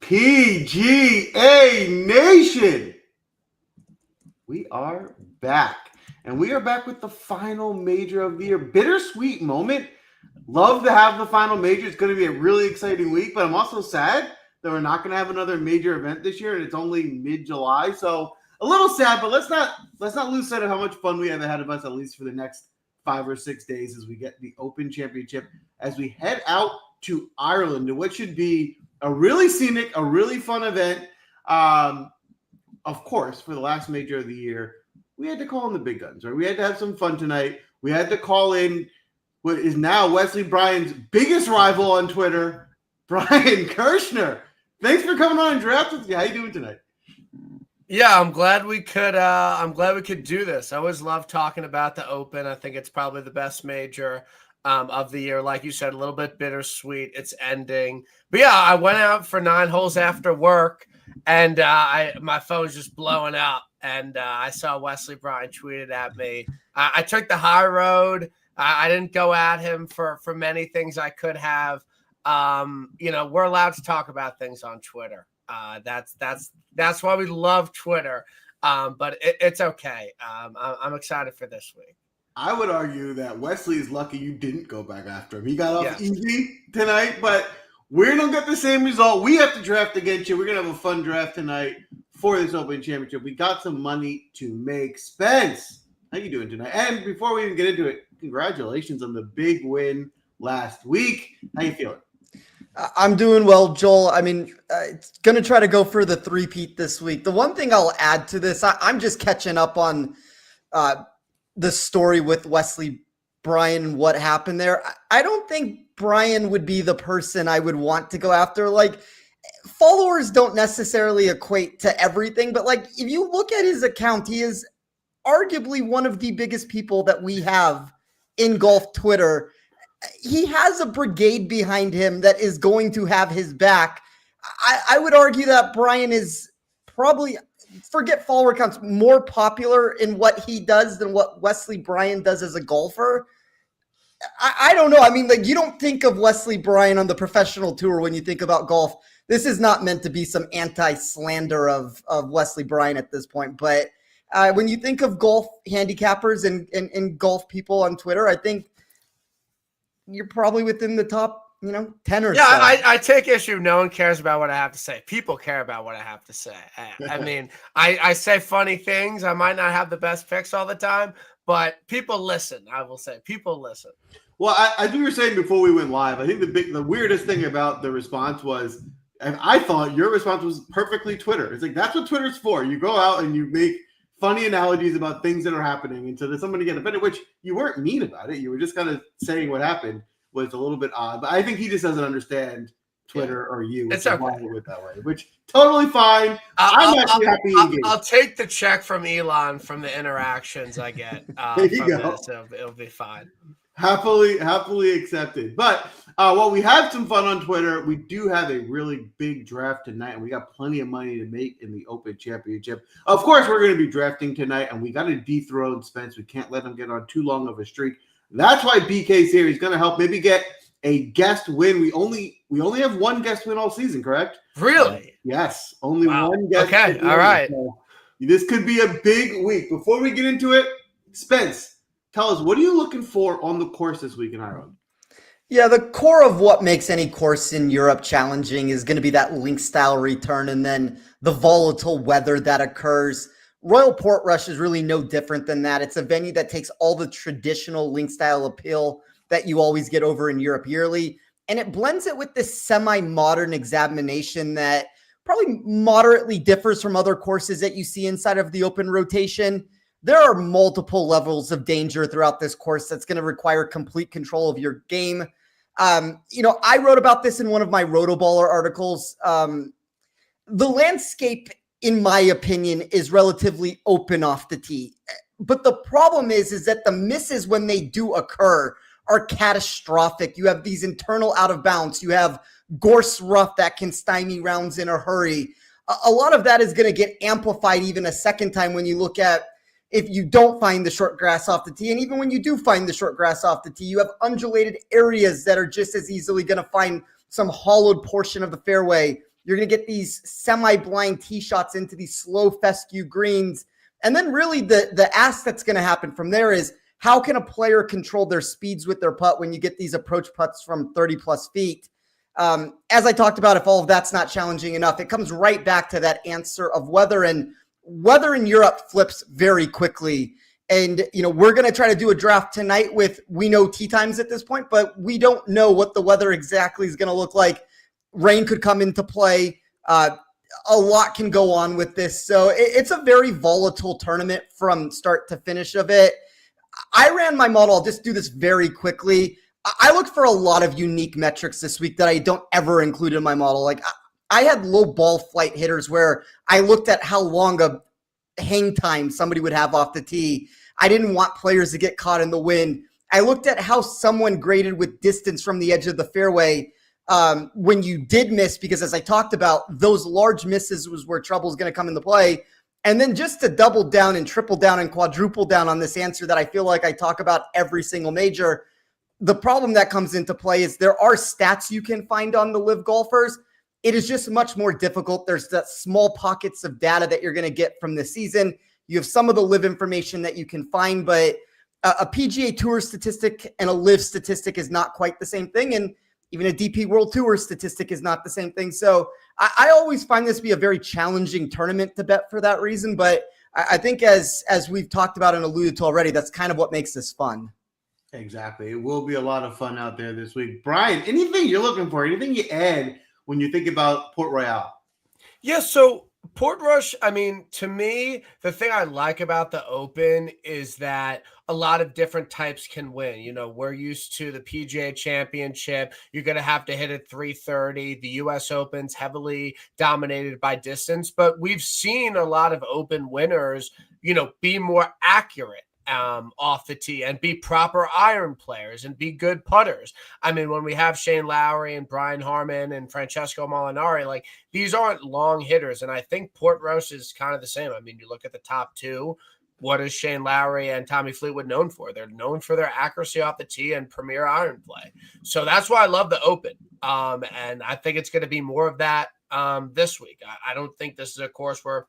PGA Nation, we are back. And we are back with the final major of the year. Bittersweet moment. Love to have the final major. It's going to be a really exciting week, but I'm also sad that we're not going to have another major event this year, and it's only mid-July. So a little sad, but let's not lose sight of how much fun we have ahead of us, at least for the next 5 or 6 days, as we get the Open Championship, as we head out to Ireland, to what should be a really scenic, a really fun event. Of course, for the last major of the year, we had to call in the big guns, right? We had to have some fun tonight. We had to call in what is now Wesley Bryan's biggest rival on Twitter, Brian Kirschner. Thanks for coming on and draft with me. How you doing tonight? Yeah, I'm glad we could do this. I always love talking about the Open. I think it's probably the best major of the year. Like you said, a little bit bittersweet. It's ending. But yeah, I went out for 9 holes after work, and my phone's just blowing up. And I saw Wesley Bryan tweeted at me. I took the high road. I didn't go at him for many things I could have. We're allowed to talk about things on Twitter. That's why we love Twitter. But it's okay. I'm excited for this week. I would argue that Wesley is lucky you didn't go back after him. He got off easy tonight, but we're going to get the same result. We have to draft against you. We're going to have a fun draft tonight for this Open Championship. We got some money to make. Spence, how you doing tonight? And before we even get into it, congratulations on the big win last week. How you feeling? I'm doing well, Joel. I mean, going to try to go for the three-peat this week. The one thing I'll add to this, I'm just catching up on the story with Wesley Bryan and what happened there. I don't think Bryan would be the person I would want to go after. Like, followers don't necessarily equate to everything, but like, if you look at his account, he is arguably one of the biggest people that we have in golf Twitter. He has a brigade behind him that is going to have his back. I would argue that Bryan is probably, forget follower counts, more popular in what he does than what Wesley Bryan does as a golfer. I don't know. I mean, like, you don't think of Wesley Bryan on the professional tour when you think about golf. This is not meant to be some anti-slander of Wesley Bryan at this point. But when you think of golf handicappers and golf people on Twitter, I think you're probably within the top, 10 or so. Yeah, I take issue. No one cares about what I have to say. People care about what I have to say. I mean, I say funny things. I might not have the best picks all the time, but people listen. I will say people listen. Well, I think you were saying before we went live, I think the weirdest thing about the response was, and I thought your response was perfectly Twitter. It's like, that's what Twitter's for. You go out and you make funny analogies about things that are happening. And so there's somebody get offended, which you weren't mean about it. You were just kind of saying what happened was a little bit odd. But I think he just doesn't understand Twitter or you. It's okay. It that way, which totally fine. I'm actually happy. I'll take the check from Elon from the interactions I get. There you go. This. It'll be fine. Happily accepted. But while we have some fun on Twitter, we do have a really big draft tonight, and we got plenty of money to make in the Open Championship. Of course, we're going to be drafting tonight, and we got to dethrone Spence. We can't let him get on too long of a streak. That's why BK's here. He's going to help maybe get a guest win. We only have one guest win all season, correct? Really? Yes, only one guest. Okay, all right. So this could be a big week. Before we get into it, Spence, tell us, what are you looking for on the course this week in Ireland? Yeah, the core of what makes any course in Europe challenging is going to be that link-style return and then the volatile weather that occurs. Royal Portrush is really no different than that. It's a venue that takes all the traditional link-style appeal that you always get over in Europe yearly, and it blends it with this semi-modern examination that probably moderately differs from other courses that you see inside of the Open rotation. There are multiple levels of danger throughout this course that's going to require complete control of your game. I wrote about this in one of my Rotoballer articles. The landscape, in my opinion, is relatively open off the tee. But the problem is that the misses, when they do occur, are catastrophic. You have these internal out of bounds. You have gorse rough that can stymie rounds in a hurry. A lot of that is going to get amplified even a second time when you look at if you don't find the short grass off the tee. And even when you do find the short grass off the tee, you have undulated areas that are just as easily going to find some hollowed portion of the fairway You're going to get these semi-blind tee shots into these slow fescue greens. And then really the ask that's going to happen from there is, how can a player control their speeds with their putt when you get these approach putts from 30 plus feet? As I talked about, if all of that's not challenging enough, it comes right back to that answer of weather, and weather in Europe flips very quickly. And, we're going to try to do a draft tonight with, we know tee times at this point, but we don't know what the weather exactly is going to look like. Rain could come into play. A lot can go on with this. So it's a very volatile tournament from start to finish of it. I ran my model. I'll just do this very quickly. I looked for a lot of unique metrics this week that I don't ever include in my model. Like I had low ball flight hitters where I looked at how long a hang time somebody would have off the tee. I didn't want players to get caught in the wind. I looked at how someone graded with distance from the edge of the fairway when you did miss, because as I talked about, those large misses was where trouble is going to come into play. And then just to double down and triple down and quadruple down on this answer that I feel like I talk about every single major, the problem that comes into play is there are stats you can find on the live golfers. It is just much more difficult. There's that small pockets of data that you're going to get from this season. You have some of the live information that you can find, but a PGA Tour statistic and a live statistic is not quite the same thing. And even a DP World Tour statistic is not the same thing. So I always find this to be a very challenging tournament to bet for that reason. But I think as we've talked about and alluded to already, that's kind of what makes this fun. Exactly. It will be a lot of fun out there this week. Brian, anything you're looking for, anything you add when you think about Port Royale? Yeah, so Portrush, I mean, to me, the thing I like about the Open is that a lot of different types can win. We're used to the PGA Championship. You're going to have to hit at 330. The U.S. Open's heavily dominated by distance, but we've seen a lot of Open winners, be more accurate off the tee and be proper iron players and be good putters. I mean, when we have Shane Lowry and Brian Harmon and Francesco Molinari, like these aren't long hitters. And I think Portrush is kind of the same. I mean, you look at the top two, what is Shane Lowry and Tommy Fleetwood known for? They're known for their accuracy off the tee and premier iron play. So that's why I love the Open. And I think it's going to be more of that this week. I don't think this is a course where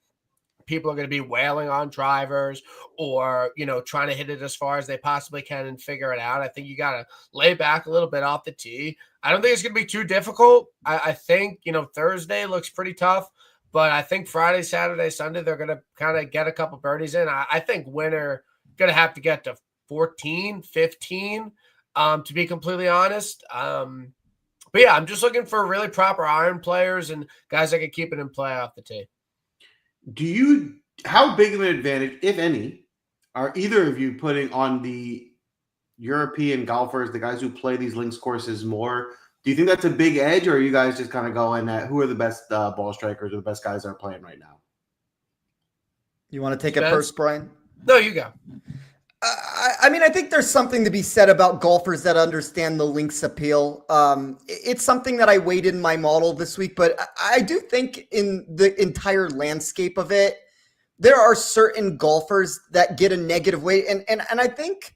people are going to be wailing on drivers or, trying to hit it as far as they possibly can and figure it out. I think you got to lay back a little bit off the tee. I don't think it's going to be too difficult. I think, Thursday looks pretty tough, but I think Friday, Saturday, Sunday, they're going to kind of get a couple birdies in. I think winner going to have to get to 14, 15, to be completely honest. But yeah, I'm just looking for really proper iron players and guys that can keep it in play off the tee. How big of an advantage, if any, are either of you putting on the European golfers, the guys who play these links courses more? Do you think that's a big edge, or are you guys just kind of going at who are the best ball strikers or the best guys that are playing right now? You want to take it first, Brian? No, you go. I mean, I think there's something to be said about golfers that understand the links appeal. It's something that I weighed in my model this week, but I do think in the entire landscape of it, there are certain golfers that get a negative weight. And I think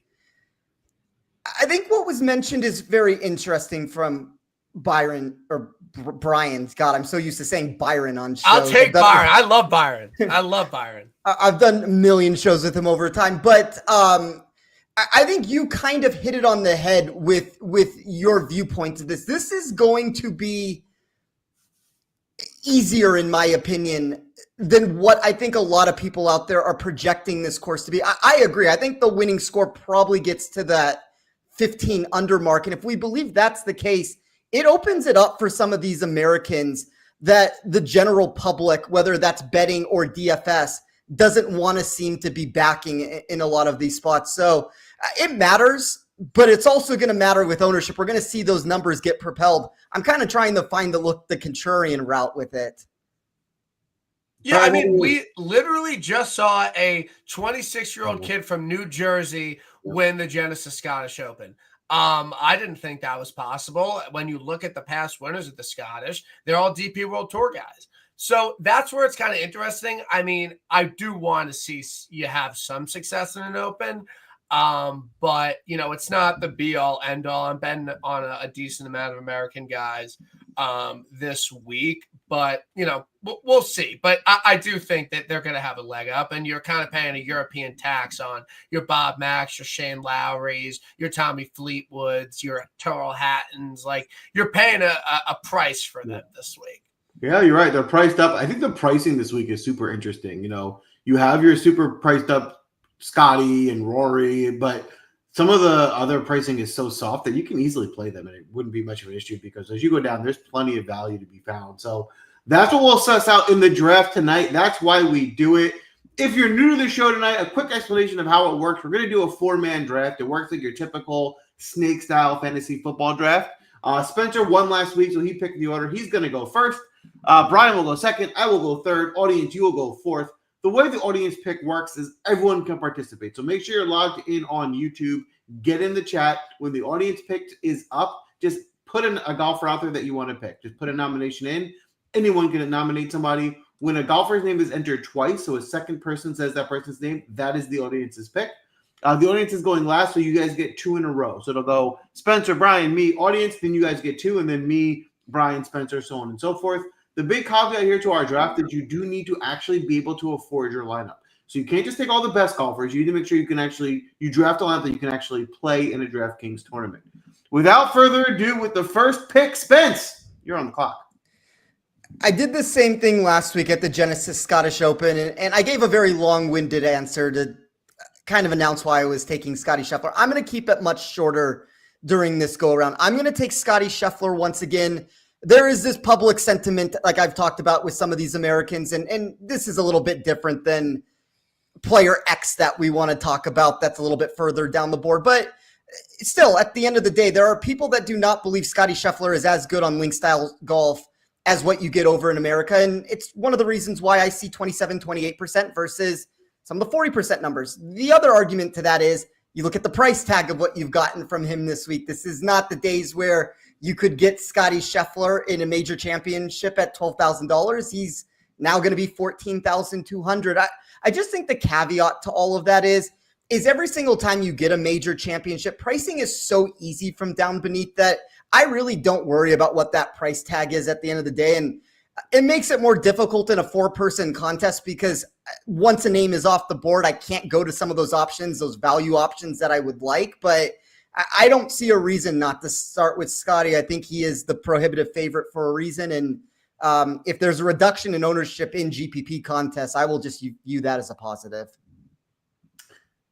what was mentioned is very interesting from Byron or Brian's. God, I'm so used to saying Byron on shows. I'll take Byron. I love Byron. I love Byron. I've done a million shows with him over time, but I think you kind of hit it on the head with your viewpoint of this. This is going to be easier, in my opinion, than what I think a lot of people out there are projecting this course to be. I agree. I think the winning score probably gets to that 15 under mark. And if we believe that's the case, it opens it up for some of these Americans that the general public, whether that's betting or DFS, doesn't want to seem to be backing in a lot of these spots. So it matters, but it's also going to matter with ownership. We're going to see those numbers get propelled. I'm kind of trying to find the contrarian route with it. Yeah, I mean, we literally just saw a 26-year-old kid from New Jersey win the Genesis Scottish Open. I didn't think that was possible. When you look at the past winners of the Scottish, they're all DP World Tour guys. So that's where it's kind of interesting. I mean, I do want to see you have some success in an Open, but, it's not the be-all, end-all. I'm betting on a decent amount of American guys this week. But, we'll see. But I do think that they're going to have a leg up, and you're kind of paying a European tax on your Bob Max, your Shane Lowry's, your Tommy Fleetwoods, your Terrell Hattons. Like, you're paying a price for them this week. Yeah, you're right. They're priced up. I think the pricing this week is super interesting. You have your super priced up Scotty and Rory, but some of the other pricing is so soft that you can easily play them, and it wouldn't be much of an issue because as you go down, there's plenty of value to be found. So that's what we'll suss out in the draft tonight. That's why we do it. If you're new to the show tonight, a quick explanation of how it works. We're going to do a 4-man draft. It works like your typical snake-style fantasy football draft. Spencer won last week, so he picked the order. He's going to go first. Brian will go second. I will go third. Audience, you will go fourth. The way the audience pick works is everyone can participate. So make sure you're logged in on YouTube. Get in the chat. When the audience pick is up, just put a golfer out there that you want to pick. Just put a nomination in. Anyone can nominate somebody. When a golfer's name is entered twice, so a second person says that person's name, that is the audience's pick. The audience is going last, so you guys get 2 in a row. So it'll go Spencer, Brian, me, audience, then you guys get 2, and then me, Brian, Spencer, so on and so forth. The big caveat here to our draft is you do need to actually be able to afford your lineup. So you can't just take all the best golfers. You need to make sure you draft a lineup that you can actually play in a DraftKings tournament. Without further ado, with the first pick, Spence, you're on the clock. I did the same thing last week at the Genesis Scottish Open, and I gave a very long-winded answer to kind of announce why I was taking Scotty Scheffler. I'm going to keep it much shorter during this go-around. I'm going to take Scotty Scheffler once again. There is this public sentiment, like I've talked about with some of these Americans, and this is a little bit different than player X that we want to talk about that's a little bit further down the board. But still, at the end of the day, there are people that do not believe Scotty Scheffler is as good on link-style golf as what you get over in America. And it's one of the reasons why I see 27, 28% versus some of the 40% numbers. The other argument to that is you look at the price tag of what you've gotten from him this week. This is not the days where you could get Scotty Scheffler in a major championship at $12,000. He's now going to be $14,200. I just think the caveat to all of that is every single time you get a major championship, pricing is so easy from down beneath that I really don't worry about what that price tag is at the end of the day. And it makes it more difficult in a 4-person contest because once a name is off the board, I can't go to some of those options, those value options that I would like. But I don't see a reason not to start with Scotty. I think he is the prohibitive favorite for a reason. And if there's a reduction in ownership in GPP contests, I will just view that as a positive.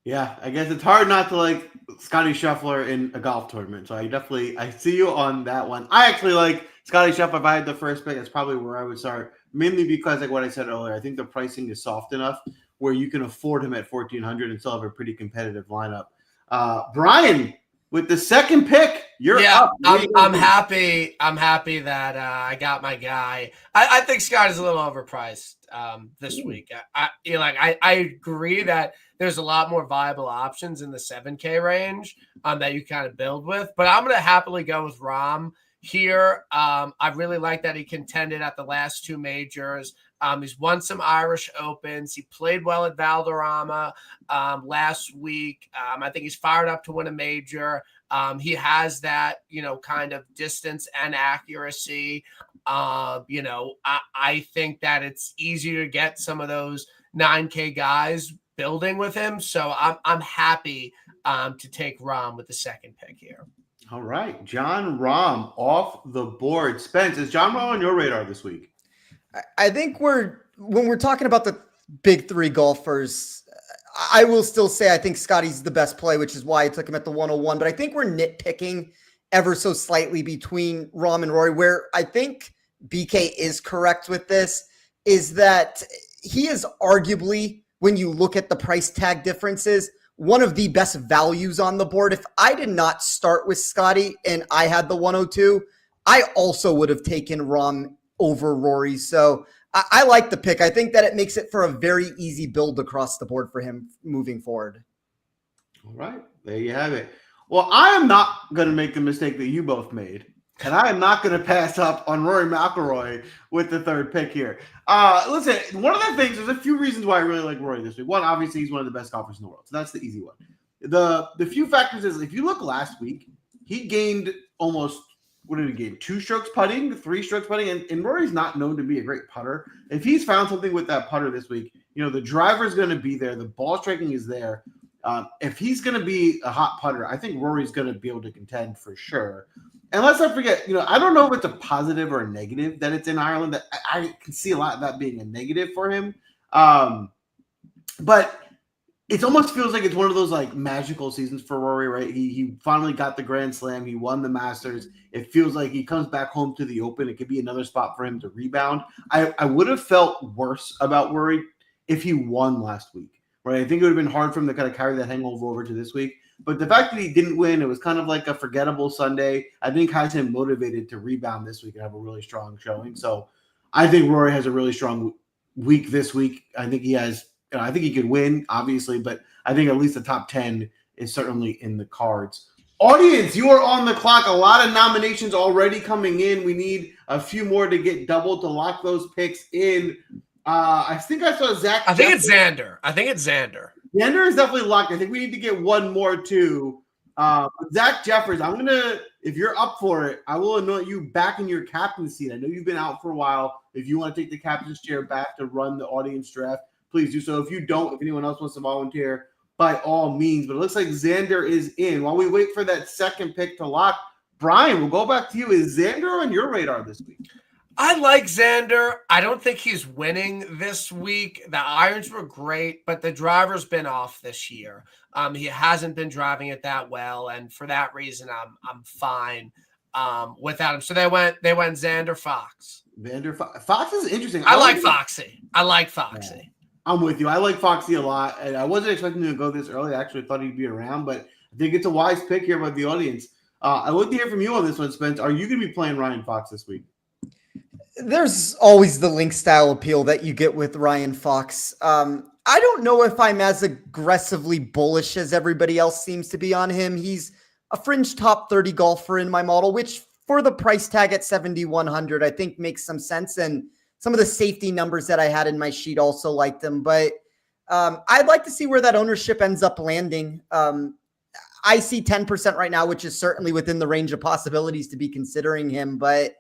Yeah, I guess it's hard not to like Scotty Scheffler in a golf tournament. So I see you on that one. I actually like Scotty Scheffler. If I had the first pick, that's probably where I would start. Mainly because, like what I said earlier, I think the pricing is soft enough where you can afford him at $1,400 and still have a pretty competitive lineup. Brian, with the second pick, you're up. I'm happy. I'm happy that I got my guy. I think Scott is a little overpriced this week. I agree that there's a lot more viable options in the 7K range that you kind of build with, but I'm going to happily go with Rahm here. I really like that he contended at the last 2 majors. He's won some Irish Opens. He played well at Valderrama last week. I think he's fired up to win a major. He has that, kind of distance and accuracy. I think that it's easier to get some of those 9K guys building with him. So I'm happy to take Rahm with the second pick here. All right. Jon Rahm off the board. Spence, is Jon Rahm on your radar this week? I think when we're talking about the big 3 golfers, I will still say I think Scotty's the best play, which is why I took him at the 101. But I think we're nitpicking ever so slightly between Rahm and Rory, where I think BK is correct with this, is that he is arguably, when you look at the price tag differences, one of the best values on the board. If I did not start with Scotty and I had the 102, I also would have taken Rahm over Rory. So I like the pick. I think that it makes it for a very easy build across the board for him moving forward. All right. There you have it. Well, I am not going to make the mistake that you both made, and I am not going to pass up on Rory McIlroy with the third pick here. Listen, one of the things, there's a few reasons why I really like Rory this week. One, obviously, he's one of the best golfers in the world, so that's the easy one. The few factors is, if you look last week, he gained almost what did he get? 2 strokes putting, 3 strokes putting, and Rory's not known to be a great putter. If he's found something with that putter this week, the driver's going to be there. The ball striking is there. If he's going to be a hot putter, I think Rory's going to be able to contend for sure. And let's not forget, I don't know if it's a positive or a negative that it's in Ireland. That I can see a lot of that being a negative for him. But it almost feels like it's one of those like magical seasons for Rory, right? He finally got the Grand Slam. He won the Masters. It feels like he comes back home to the Open. It could be another spot for him to rebound. I would have felt worse about Rory if he won last week, right? I think it would have been hard for him to kind of carry that hangover over to this week. But the fact that he didn't win, it was kind of like a forgettable Sunday, I think has him motivated to rebound this week and have a really strong showing. So I think Rory has a really strong week this week. I think he has I think he could win, obviously, but I think at least the top 10 is certainly in the cards. Audience, you are on the clock. A lot of nominations already coming in. We need a few more to get double to lock those picks in. I think I saw Zach. I think it's Xander. Xander is definitely locked. I think we need to get one more too. Zach Jeffers, if you're up for it, I will anoint you back in your captain seat. I know you've been out for a while. If you want to take the captain's chair back to run the audience draft, please do so. If you don't, if anyone else wants to volunteer, by all means. But it looks like Xander is in. While we wait for that second pick to lock, Brian, we'll go back to you. Is Xander on your radar this week? I like Xander. I don't think he's winning this week. The irons were great, but the driver's been off this year. He hasn't been driving it that well, and for that reason, I'm fine without him. So they went Xander Fox. Fox is interesting. I like Foxy. Yeah. I'm with you. I like Foxy a lot, and I wasn't expecting him to go this early. I actually thought he'd be around, but I think it's a wise pick here by the audience. I would like to hear from you on this one, Spence. Are you going to be playing Ryan Fox this week? There's always the link style appeal that you get with Ryan Fox. I don't know if I'm as aggressively bullish as everybody else seems to be on him. He's a fringe top 30 golfer in my model, which for the price tag at 7,100, I think makes some sense. And some of the safety numbers that I had in my sheet also liked him, but I'd like to see where that ownership ends up landing. I see 10% right now, which is certainly within the range of possibilities to be considering him, but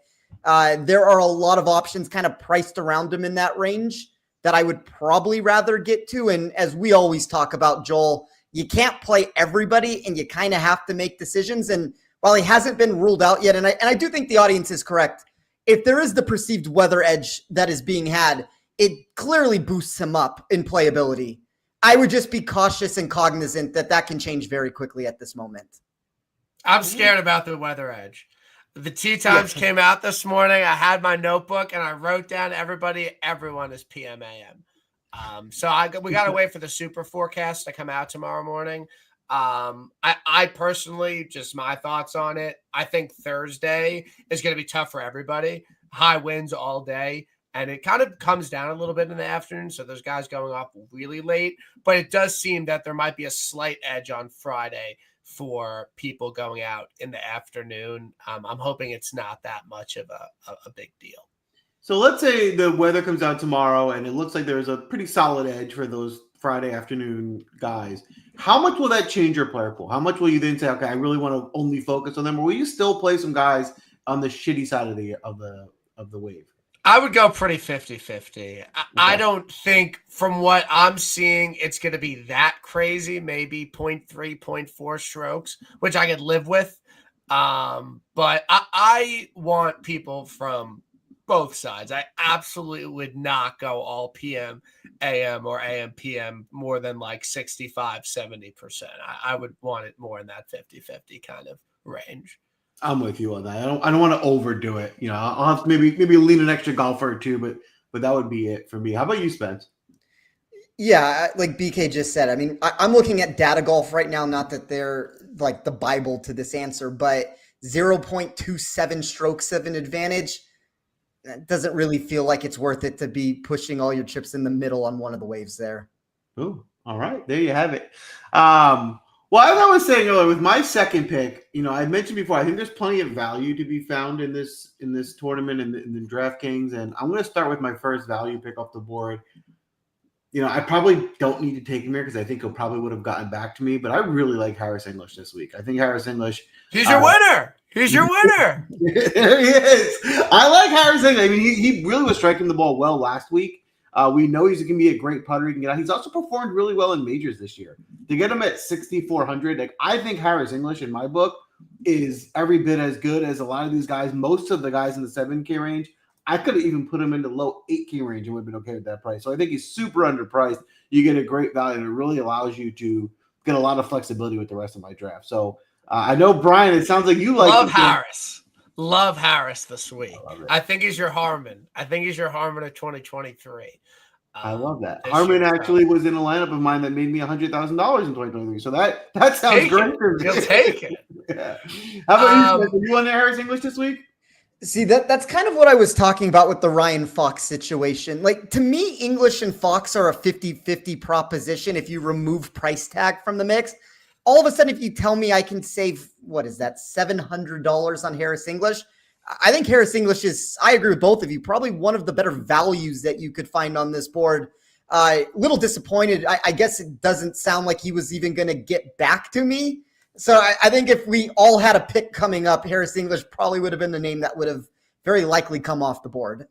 there are a lot of options kind of priced around him in that range that I would probably rather get to. And as we always talk about, Joel, you can't play everybody and you kind of have to make decisions. And while he hasn't been ruled out yet, and I do think the audience is correct, if there is the perceived weather edge that is being had, it clearly boosts him up in playability. I would just be cautious and cognizant that can change very quickly at this moment. I'm scared about the weather edge. The tee times came out this morning. I had my notebook and I wrote down everyone is PM AM. So we got to wait for the super forecast to come out tomorrow morning. I personally, just my thoughts on it, I think Thursday is going to be tough for everybody. High winds all day, and it kind of comes down a little bit in the afternoon, so those guys going off really late. But it does seem that there might be a slight edge on Friday for people going out in the afternoon. I'm hoping it's not that much of a big deal. So let's say the weather comes out tomorrow, and it looks like there's a pretty solid edge for those Friday afternoon guys. How much will that change your player pool? How much will you then say, okay, I really want to only focus on them, or will you still play some guys on the shitty side of the wave? I would go pretty 50-50. I don't think, from what I'm seeing, it's going to be that crazy. Maybe 0.3, 0.4 strokes, which I could live with. But I want people from both sides. I absolutely would not go all PM, AM, or AM, PM more than like 65, 70%. I would want it more in that 50-50 kind of range. I'm with you on that. I don't want to overdo it. I'll have to maybe lean an extra golfer or two, but that would be it for me. How about you, Spence? Yeah, like BK just said, I mean, I'm looking at data golf right now, not that they're like the Bible to this answer, but 0.27 strokes of an advantage. It doesn't really feel like it's worth it to be pushing all your chips in the middle on one of the waves there. Oh, all right. There you have it. Well, as I was saying earlier, with my second pick, I mentioned before, I think there's plenty of value to be found in this tournament in the DraftKings, and I'm going to start with my first value pick off the board. I probably don't need to take him here because I think he'll probably would have gotten back to me, but I really like Harris English this week. I think Harris English. He's your winner. He's your winner. There he is. I like Harris English. I mean, he really was striking the ball well last week. We know he's going to be a great putter. He can get out. He's also performed really well in majors this year. To get him at 6,400, like I think Harris English in my book is every bit as good as a lot of these guys. Most of the guys in the 7K range, I could have even put him in the low 8K range and would have been okay with that price. So I think he's super underpriced. You get a great value, and it really allows you to get a lot of flexibility with the rest of my draft. So I know, Brian, it sounds like you like Harris. Love Harris this week. I think he's your Harmon. of 2023. I love that. Harmon actually was in a lineup of mine that made me $100,000 in 2023. So that sounds great. You'll take it. Yeah. How about you? Are you on there, Harris English this week? See, that's kind of what I was talking about with the Ryan Fox situation. Like, to me, English and Fox are a 50-50 proposition if you remove price tag from the mix. All of a sudden, if you tell me I can save, what is that, $700 on Harris English, I think Harris English is, I agree with both of you, probably one of the better values that you could find on this board. A little disappointed. I guess it doesn't sound like he was even going to get back to me. So I think if we all had a pick coming up, Harris English probably would have been the name that would have very likely come off the board.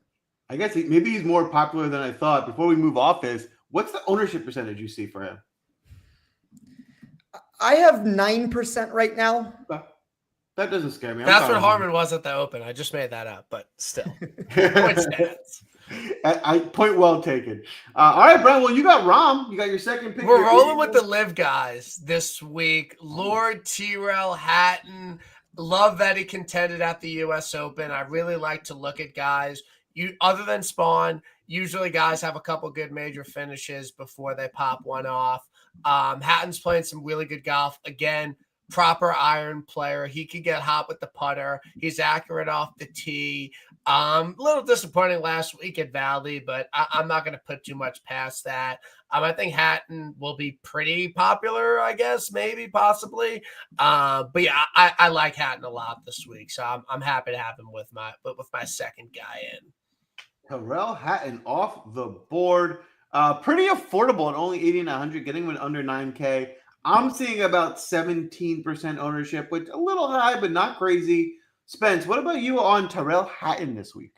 I guess maybe he's more popular than I thought. Before we move off this, what's the ownership percentage you see for him? I have 9% right now. That doesn't scare me. That's what Harmon was at the Open. I just made that up, but still. Point stands. Point well taken. All right, Brian. Well, you got Rahm. You got your second pick. We're rolling with the live guys this week. Lord, Tyrrell, Hatton. Love that he contended at the U.S. Open. I really like to look at guys. Other than Spawn, usually guys have a couple good major finishes before they pop one off. Hatton's playing some really good golf. Again, proper iron player. He could get hot with the putter. He's accurate off the tee. A little disappointing last week at Valley, but I'm not going to put too much past that. I think Hatton will be pretty popular, I guess, maybe, possibly. But yeah, I like Hatton a lot this week, so I'm happy to have him with my second guy in. Tyrrell Hatton off the board. Pretty affordable at only $8,900, getting him under 9K. I'm seeing about 17% ownership, which a little high, but not crazy. Spence, what about you on Tyrrell Hatton this week?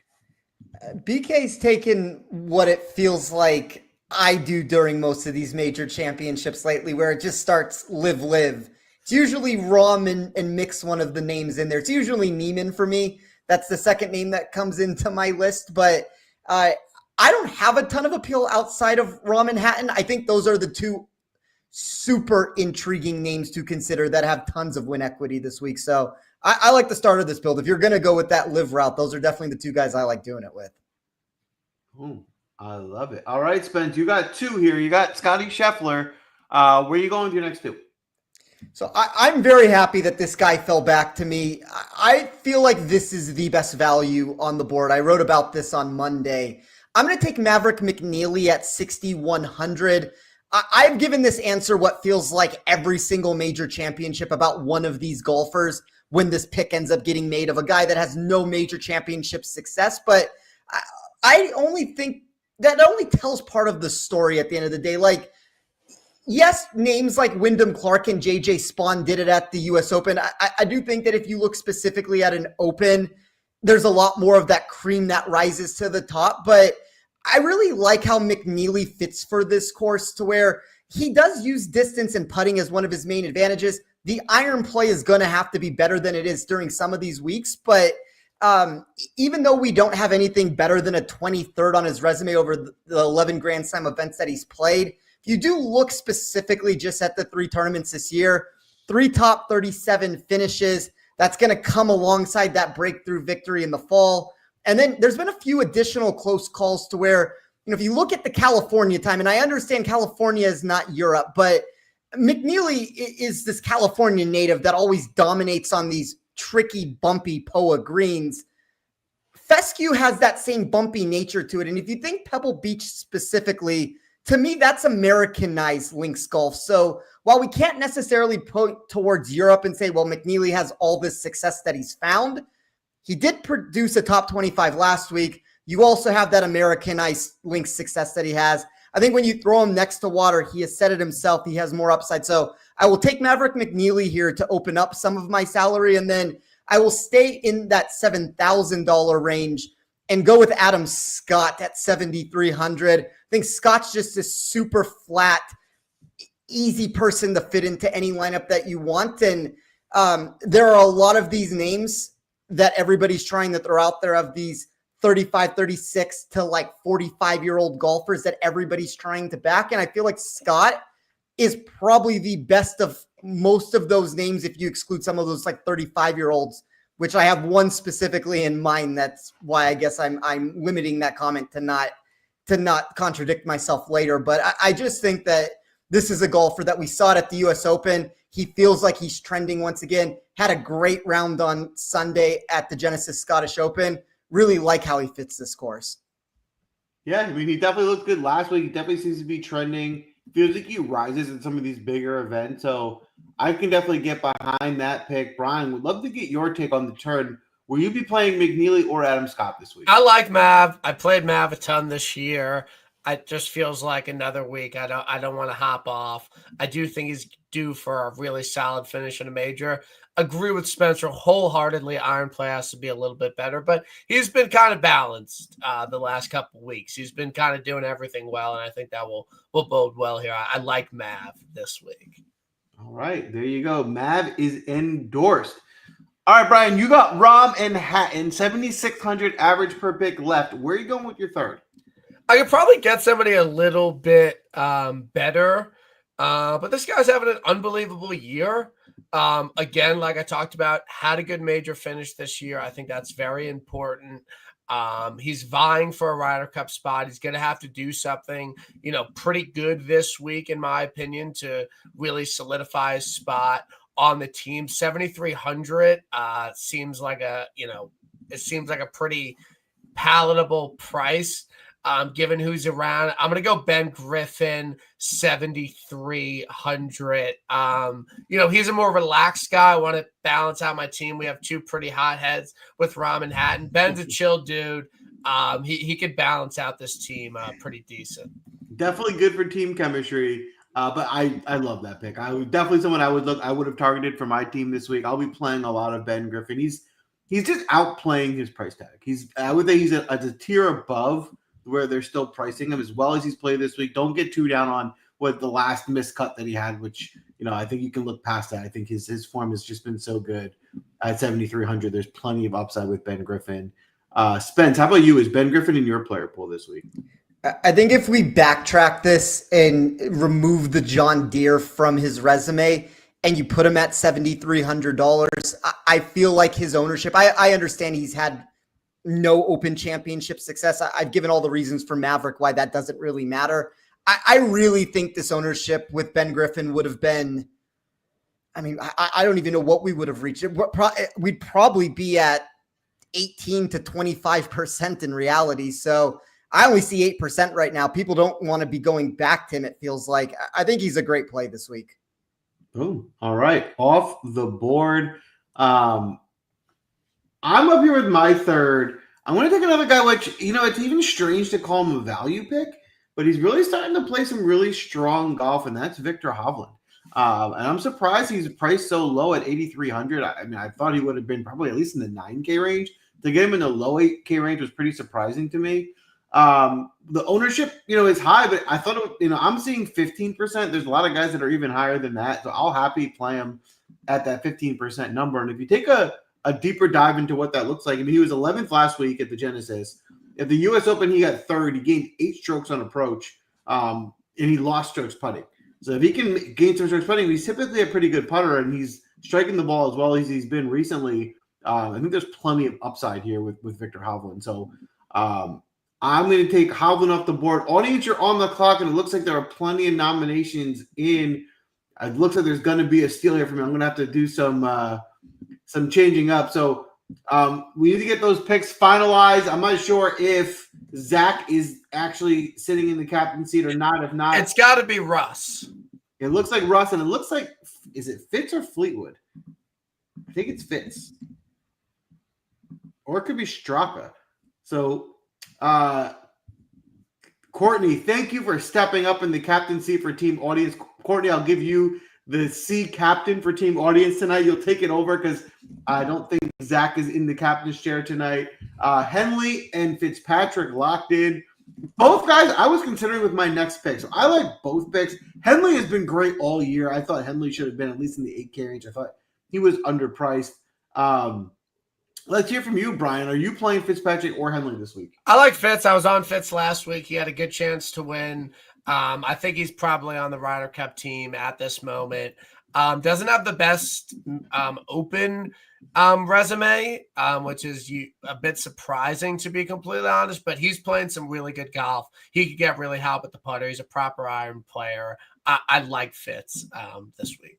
BK's taken what it feels like I do during most of these major championships lately, where it just starts live. It's usually Rahm and mix one of the names in there. It's usually Neiman for me. That's the second name that comes into my list, but I don't have a ton of appeal outside of Rahm and Hatton. I think those are the two super intriguing names to consider that have tons of win equity this week. So I like the start of this build. If you're going to go with that live route, those are definitely the two guys I like doing it with. Ooh, I love it. All right, Spence, you got two here. You got Scotty Scheffler. Where are you going to your next two? So I'm very happy that this guy fell back to me. I feel like this is the best value on the board. I wrote about this on Monday. I'm going to take Maverick McNeely at 6,100. I've given this answer what feels like every single major championship about one of these golfers when this pick ends up getting made of a guy that has no major championship success. But I only think that only tells part of the story at the end of the day. Like, yes, names like Wyndham Clark and JJ Spawn did it at the US Open. I do think that if you look specifically at an Open, there's a lot more of that cream that rises to the top. But I really like how McNeely fits for this course, to where he does use distance and putting as one of his main advantages. The iron play is going to have to be better than it is during some of these weeks. But even though we don't have anything better than a 23rd on his resume over the 11 Grand Slam events that he's played, if you do look specifically just at the 3 tournaments this year, 3 top 37 finishes, that's going to come alongside that breakthrough victory in the fall. And then there's been a few additional close calls to where, if you look at the California time, and I understand California is not Europe, but McNeely is this California native that always dominates on these tricky, bumpy POA greens. Fescue has that same bumpy nature to it. And if you think Pebble Beach specifically, to me, that's Americanized links golf. So while we can't necessarily point towards Europe and say, well, McNeely has all this success that he's found, he did produce a top 25 last week. You also have that Americanized links success that he has. I think when you throw him next to water, he has said it himself. He has more upside. So I will take Maverick McNeely here to open up some of my salary. And then I will stay in that $7,000 range and go with Adam Scott at 7,300. I think Scott's just a super flat, easy person to fit into any lineup that you want. And there are a lot of these names that everybody's trying to throw out there of these 35, 36 to like 45-year-old golfers that everybody's trying to back. And I feel like Scott is probably the best of most of those names if you exclude some of those like 35-year-olds, which I have one specifically in mind. That's why I guess I'm limiting that comment to not contradict myself later. But I just think that this is a golfer that we saw it at the US Open. He feels like he's trending once again. Had a great round on Sunday at the Genesis Scottish Open. Really like how he fits this course. Yeah, I mean, he definitely looked good last week. He definitely seems to be trending. Feels like he rises in some of these bigger events. So I can definitely get behind that pick. Brian, would love to get your take on the turn. Will you be playing McNeely or Adam Scott this week? I like Mav. I played Mav a ton this year. It just feels like another week. I don't want to hop off. I do think he's due for a really solid finish in a major. Agree with Spencer wholeheartedly. Iron play has to be a little bit better, but he's been kind of balanced the last couple of weeks. He's been kind of doing everything well, and I think that will bode well here. I like Mav this week. All right, there you go. Mav is endorsed. All right, Brian, you got Rahm and Hatton, 7,600 average per pick left. Where are you going with your third? I could probably get somebody a little bit better, but this guy's having an unbelievable year. Again, like I talked about, had a good major finish this year. I think that's very important. He's vying for a Ryder Cup spot. He's going to have to do something, pretty good this week, in my opinion, to really solidify his spot on the team. 7,300 seems like it seems like a pretty palatable price. Given who's around, I'm going to go Ben Griffin, 7,300. He's a more relaxed guy. I want to balance out my team. We have two pretty hot heads with Rahm and Hatton. Ben's a chill dude. He could balance out this team pretty decent. Definitely good for team chemistry. But I love that pick. Definitely someone I would have targeted for my team this week. I'll be playing a lot of Ben Griffin. He's just outplaying his price tag. I would say he's a tier above where they're still pricing him as well as he's played this week. Don't get too down on what the last miscut that he had, which, I think you can look past that. I think his form has just been so good at 7,300. There's plenty of upside with Ben Griffin. Spence, how about you? Is Ben Griffin in your player pool this week? I think if we backtrack this and remove the John Deere from his resume and you put him at $7,300, I feel like his ownership, I understand he's had no Open Championship success. I've given all the reasons for Maverick why that doesn't really matter. I really think this ownership with Ben Griffin would have been, I don't even know what we would have reached. We'd probably be at 18 to 25% in reality. So I only see 8% right now. People don't want to be going back to him, it feels like. I think he's a great play this week. Boom. All right. Off the board. I'm up here with my third. I want to take another guy, which, it's even strange to call him a value pick, but he's really starting to play some really strong golf, and that's Viktor Hovland. And I'm surprised he's priced so low at 8,300. I thought he would have been probably at least in the 9K range. To get him in the low 8K range was pretty surprising to me. The ownership, is high, but I thought, I'm seeing 15%. There's a lot of guys that are even higher than that. So I'll happily play him at that 15% number. And if you take a deeper dive into what that looks like, he was 11th last week at the Genesis. At the US Open, he got third. He gained 8 strokes on approach, and he lost strokes putting. So if he can gain some strokes putting, he's typically a pretty good putter, and he's striking the ball as well as he's been recently. I think there's plenty of upside here with Viktor Hovland. So I'm going to take Hovland off the board. Audience, you're on the clock, and it looks like there are plenty of nominations in. It looks like there's going to be a steal here for me. I'm going to have to do some changing up. So we need to get those picks finalized. I'm not sure if Zach is actually sitting in the captain seat or not. If not, it's got to be Russ. It looks like Russ, and it looks like, is it Fitz or Fleetwood? I think it's Fitz. Or it could be Straka. So, Courtney, thank you for stepping up in the captain seat for team audience. Courtney, I'll give you the C captain for team audience tonight. You'll take it over because I don't think Zach is in the captain's chair tonight. Henley and Fitzpatrick locked in. Both guys I was considering with my next pick. So I like both picks. Henley has been great all year. I thought Henley should have been at least in the 8K range. I thought he was underpriced. Let's hear from you, Brian. Are you playing Fitzpatrick or Henley this week? I like Fitz. I was on Fitz last week. He had a good chance to win. I think he's probably on the Ryder Cup team at this moment. Doesn't have the best open resume, which is a bit surprising to be completely honest, but he's playing some really good golf. He could get really hot with the putter. He's a proper iron player. I like Fitz this week.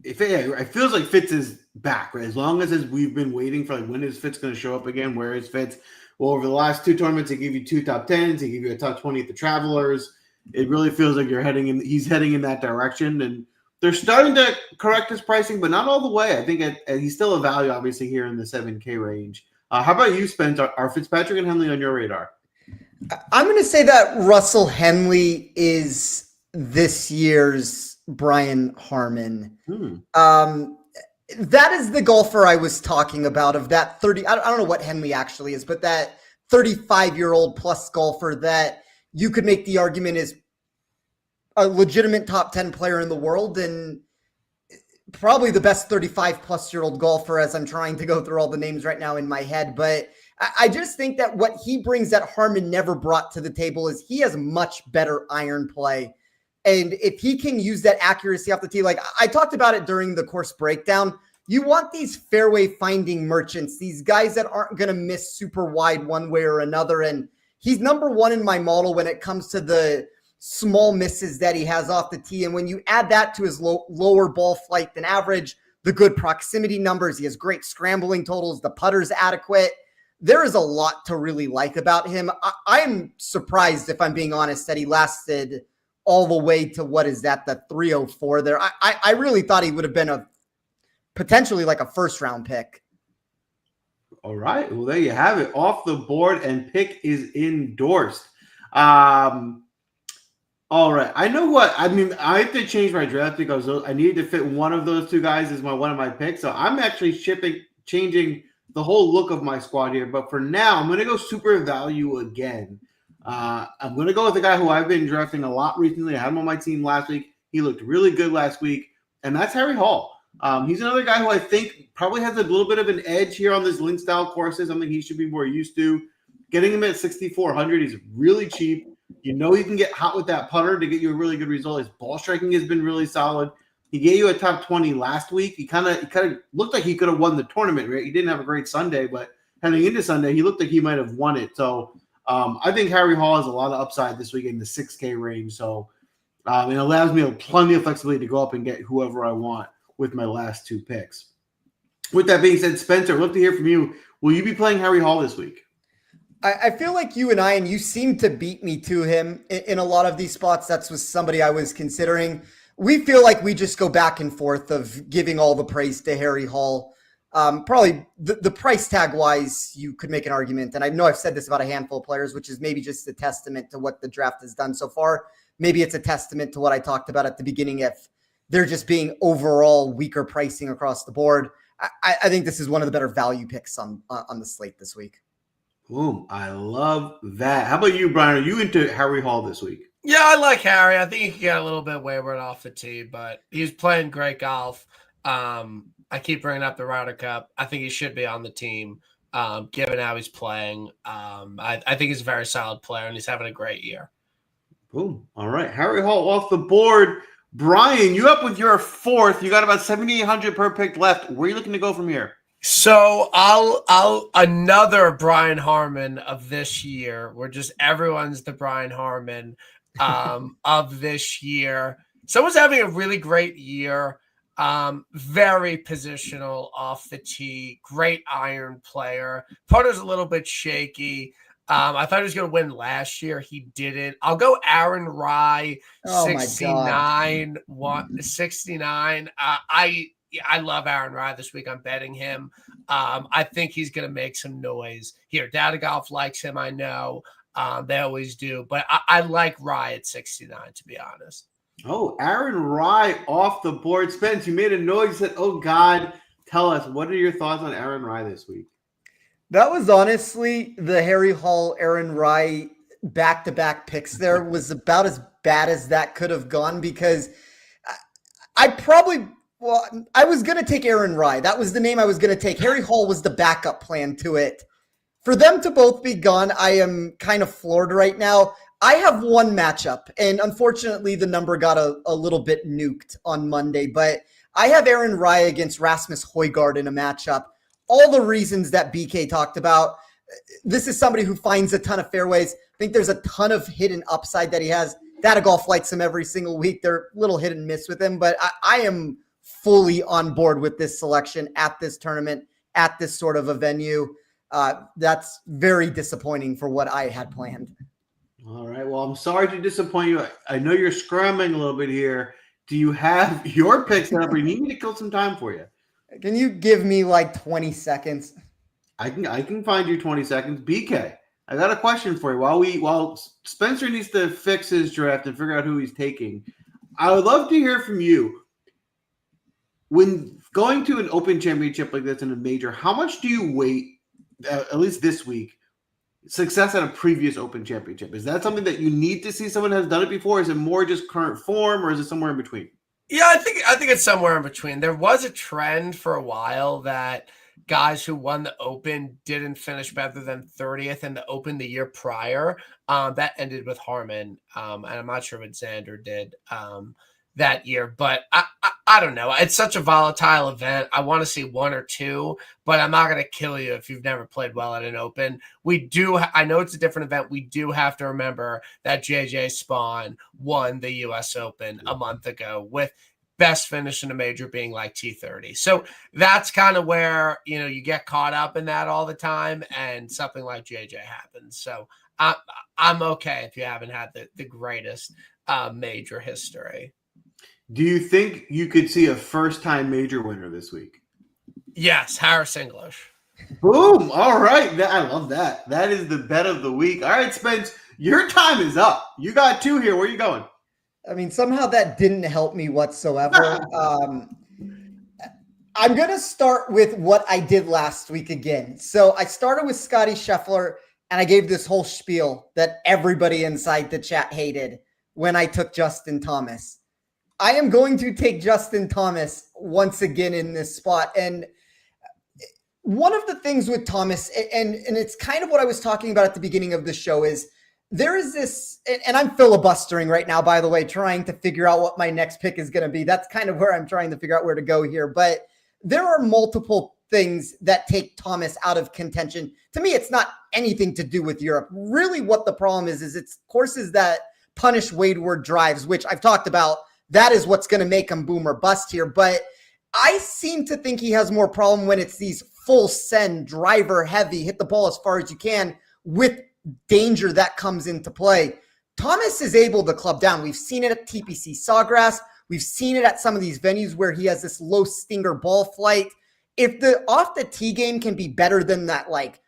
It feels like Fitz is back, right? As long as we've been waiting for when is Fitz going to show up again? Where is Fitz? Well, over the last 2 tournaments, he gave you 2 top 10s. He gave you a top 20 at the Travelers. It really feels like he's heading in that direction. And they're starting to correct his pricing, but not all the way. I think he's still a value, obviously, here in the 7K range. How about you, Spence? Are Fitzpatrick and Henley on your radar? I'm going to say that Russell Henley is this year's Brian Harman. That is the golfer I was talking about of that 30. I don't know what Henley actually is, but that 35-year-old plus golfer that you could make the argument is a legitimate top 10 player in the world and probably the best 35-plus-year-old golfer as I'm trying to go through all the names right now in my head. But I just think that what he brings that Harman never brought to the table is he has much better iron play. And if he can use that accuracy off the tee, like I talked about it during the course breakdown, you want these fairway finding merchants, these guys that aren't going to miss super wide one way or another. And he's number one in my model when it comes to the small misses that he has off the tee. And when you add that to his lower ball flight than average, the good proximity numbers, he has great scrambling totals, the putter's adequate. There is a lot to really like about him. I'm surprised, if I'm being honest, that he lasted all the way to the 304 there. I really thought he would have been potentially like a first round pick. All right. Well, there you have it. Off the board and pick is endorsed. All right. I know what I mean. I have to change my draft because I needed to fit one of those 2 guys as one of my picks. So I'm actually changing the whole look of my squad here. But for now, I'm going to go super value again. I'm going to go with a guy who I've been drafting a lot recently. I had him on my team last week. He looked really good last week, and that's Harry Hall. He's another guy who I think probably has a little bit of an edge here on this Link-style courses, something he should be more used to. Getting him at 6,400, he's really cheap. You know he can get hot with that putter to get you a really good result. His ball striking has been really solid. He gave you a top 20 last week. He kind of looked like he could have won the tournament, right? He didn't have a great Sunday, but heading into Sunday, he looked like he might have won it. So I think Harry Hall has a lot of upside this week in the 6K range. So it allows me plenty of flexibility to go up and get whoever I want with my last 2 picks. With that being said, Spencer, I'd love to hear from you. Will you be playing Harry Hall this week? I feel like you seem to beat me to him in a lot of these spots. That's was somebody I was considering. We feel like we just go back and forth of giving all the praise to Harry Hall. Probably the price tag wise, you could make an argument. And I know I've said this about a handful of players, which is maybe just a testament to what the draft has done so far. Maybe it's a testament to what I talked about at the beginning. If they're just being overall weaker pricing across the board, I think this is one of the better value picks on the slate this week. Boom. I love that. How about you, Brian? Are you into Harry Hall this week? Yeah, I like Harry. I think he got a little bit wayward off the tee, but he's playing great golf. I keep bringing up the Ryder Cup. I think he should be on the team, given how he's playing. I think he's a very solid player, and he's having a great year. Boom. All right. Harry Hall off the board. Brian, you up with your 4th. You got about 7,800 per pick left. Where are you looking to go from here? So I'll another Brian Harman of this year. We're just everyone's the Brian Harman of this year. Someone's having a really great year. Very positional off the tee. Great iron player. Putter's a little bit shaky. I thought he was going to win last year. He didn't. I'll go Aaron Rye, 69. 69. I love Aaron Rye this week. I'm betting him. I think he's going to make some noise here. Data Golf likes him. I know they always do, but I like Rye at 69, to be honest. Oh, Aaron Rye off the board. Spence, you made a noise. You said, oh, God. Tell us, what are your thoughts on Aaron Rye this week? That was honestly the Harry Hall, Aaron Rye back-to-back picks there was about as bad as that could have gone because I was going to take Aaron Rye. That was the name I was going to take. Harry Hall was the backup plan to it. For them to both be gone, I am kind of floored right now. I have one matchup, and unfortunately the number got a little bit nuked on Monday, but I have Aaron Rye against Rasmus Højgaard in a matchup. All the reasons that BK talked about. This is somebody who finds a ton of fairways. I think there's a ton of hidden upside that he has. Data Golf likes him every single week. They're a little hit and miss with him, but I am fully on board with this selection at this tournament, at this sort of a venue. That's very disappointing for what I had planned. All right. Well, I'm sorry to disappoint you. I know you're scrambling a little bit here. Do you have your picks set up or you need me to kill some time for you? Can you give me like 20 seconds? I can find you 20 seconds. BK, I got a question for you. While Spencer needs to fix his draft and figure out who he's taking, I would love to hear from you. When going to an Open Championship like this in a major, how much do you weight, at least this week, success at a previous Open Championship? Is that something that you need to see someone has done it before? Is it more just current form, or is it somewhere in between? Yeah, I think it's somewhere in between. There was a trend for a while that guys who won the Open didn't finish better than 30th in the Open the year prior. That ended with Harman, and I'm not sure what Xander did that year. But I don't know. It's such a volatile event. I want to see one or two, but I'm not going to kill you if you've never played well at an Open. I know it's a different event. We do have to remember that JJ Spawn won the U.S. Open a month ago with best finish in a major being like T30. So that's kind of where, you get caught up in that all the time, and something like JJ happens. So I'm okay if you haven't had the greatest major history. Do you think you could see a first-time major winner this week? Yes, Harris English. Boom! All right, I love that. That is the bet of the week. All right, Spence, your time is up. You got two here. Where are you going? I mean, somehow that didn't help me whatsoever. I'm going to start with what I did last week again. So I started with Scotty Scheffler, and I gave this whole spiel that everybody inside the chat hated when I took Justin Thomas. I am going to take Justin Thomas once again in this spot. And one of the things with Thomas, and it's kind of what I was talking about at the beginning of the show, is there is this, and I'm filibustering right now, by the way, trying to figure out what my next pick is going to be. That's kind of where I'm trying to figure out where to go here. But there are multiple things that take Thomas out of contention. To me, it's not anything to do with Europe. Really what the problem is it's courses that punish wayward drives, which I've talked about. That is what's going to make him boom or bust here. But I seem to think he has more problem when it's these full send, driver heavy, hit the ball as far as you can with danger that comes into play. Thomas is able to club down. We've seen it at TPC Sawgrass. We've seen it at some of these venues where he has this low stinger ball flight. If the off the tee game can be better than that like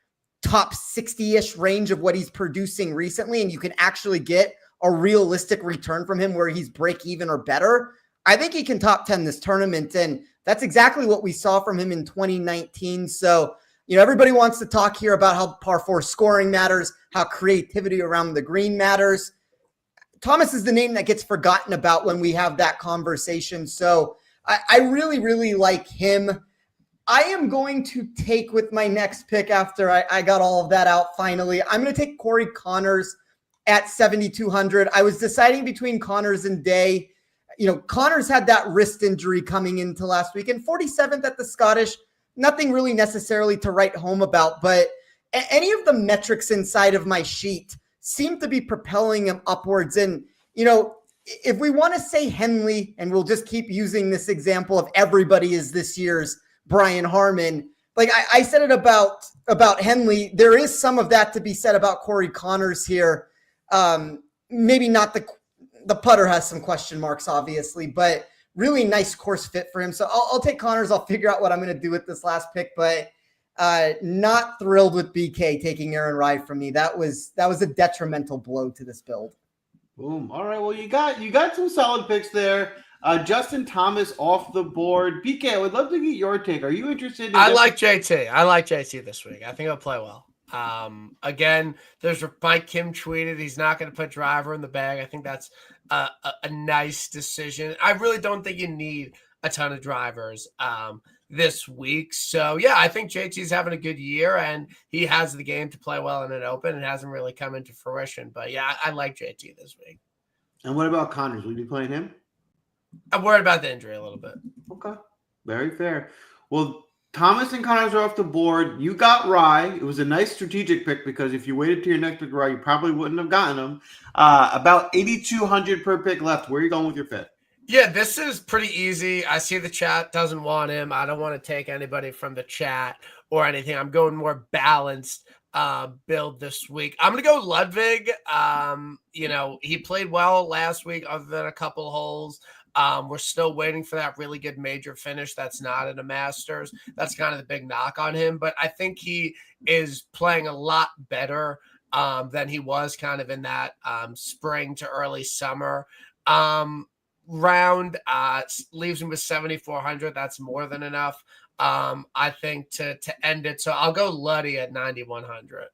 top 60-ish range of what he's producing recently, and you can actually get a realistic return from him where he's break even or better, I think he can top 10 this tournament. And that's exactly what we saw from him in 2019. So, everybody wants to talk here about how par 4 scoring matters, how creativity around the green matters. Thomas is the name that gets forgotten about when we have that conversation. So I really, really like him. I am going to take with my next pick after I got all of that out finally. I'm going to take Corey Connors at 7,200. I was deciding between Connors and Day. Connors had that wrist injury coming into last week, and 47th at the Scottish, nothing really necessarily to write home about, but any of the metrics inside of my sheet seem to be propelling him upwards. And, if we want to say Henley, and we'll just keep using this example of everybody is this year's Brian Harman, like I said it about Henley, there is some of that to be said about Corey Connors here. Maybe not the putter has some question marks, obviously, but really nice course fit for him. So I'll take Connors. I'll figure out what I'm going to do with this last pick, but not thrilled with BK taking Aaron Rye from me. That was a detrimental blow to this build. Boom. All right. Well, you got some solid picks there. Justin Thomas off the board. BK, I would love to get your take. Are you interested in I like JT. I like JT this week. I think he'll play well. Again, there's Mike Kim tweeted he's not going to put driver in the bag. I think that's a nice decision. I really don't think you need a ton of drivers this week. So yeah, I think JT's having a good year and he has the game to play well in an open. It hasn't really come into fruition, but yeah, I like JT this week. And what about Connors? Will you be playing him? I'm worried about the injury a little bit. Okay. Very fair. Well, Thomas and Connors are off the board. You got Rye. It was a nice strategic pick because if you waited to your next pick, Rye, you probably wouldn't have gotten him. About 8,200 per pick left. Where are you going with your fifth? Yeah, this is pretty easy. I see the chat doesn't want him. I don't want to take anybody from the chat or anything. I'm going more balanced build this week. I'm going to go Ludwig. He played well last week other than a couple holes. We're still waiting for that really good major finish. That's not in a Masters. That's kind of the big knock on him. But I think he is playing a lot better than he was kind of in that spring to early summer round. Leaves him with 7,400. That's more than enough, I think, to end it. So I'll go Luddy at 9,100.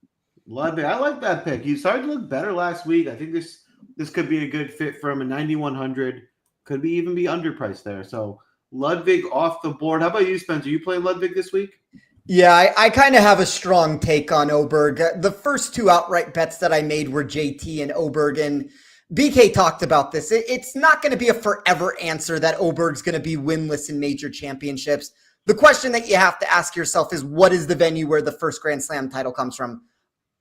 Ludwig, I like that pick. He started to look better last week. I think this could be a good fit for him. A 9,100. Could be even be underpriced there. So Ludwig off the board. How about you, Spencer? You playing Ludwig this week? Yeah, I kind of have a strong take on Oberg. The first two outright bets that I made were JT and Oberg, and BK talked about this. It's not going to be a forever answer that Oberg's going to be winless in major championships. The question that you have to ask yourself is, what is the venue where the first Grand Slam title comes from?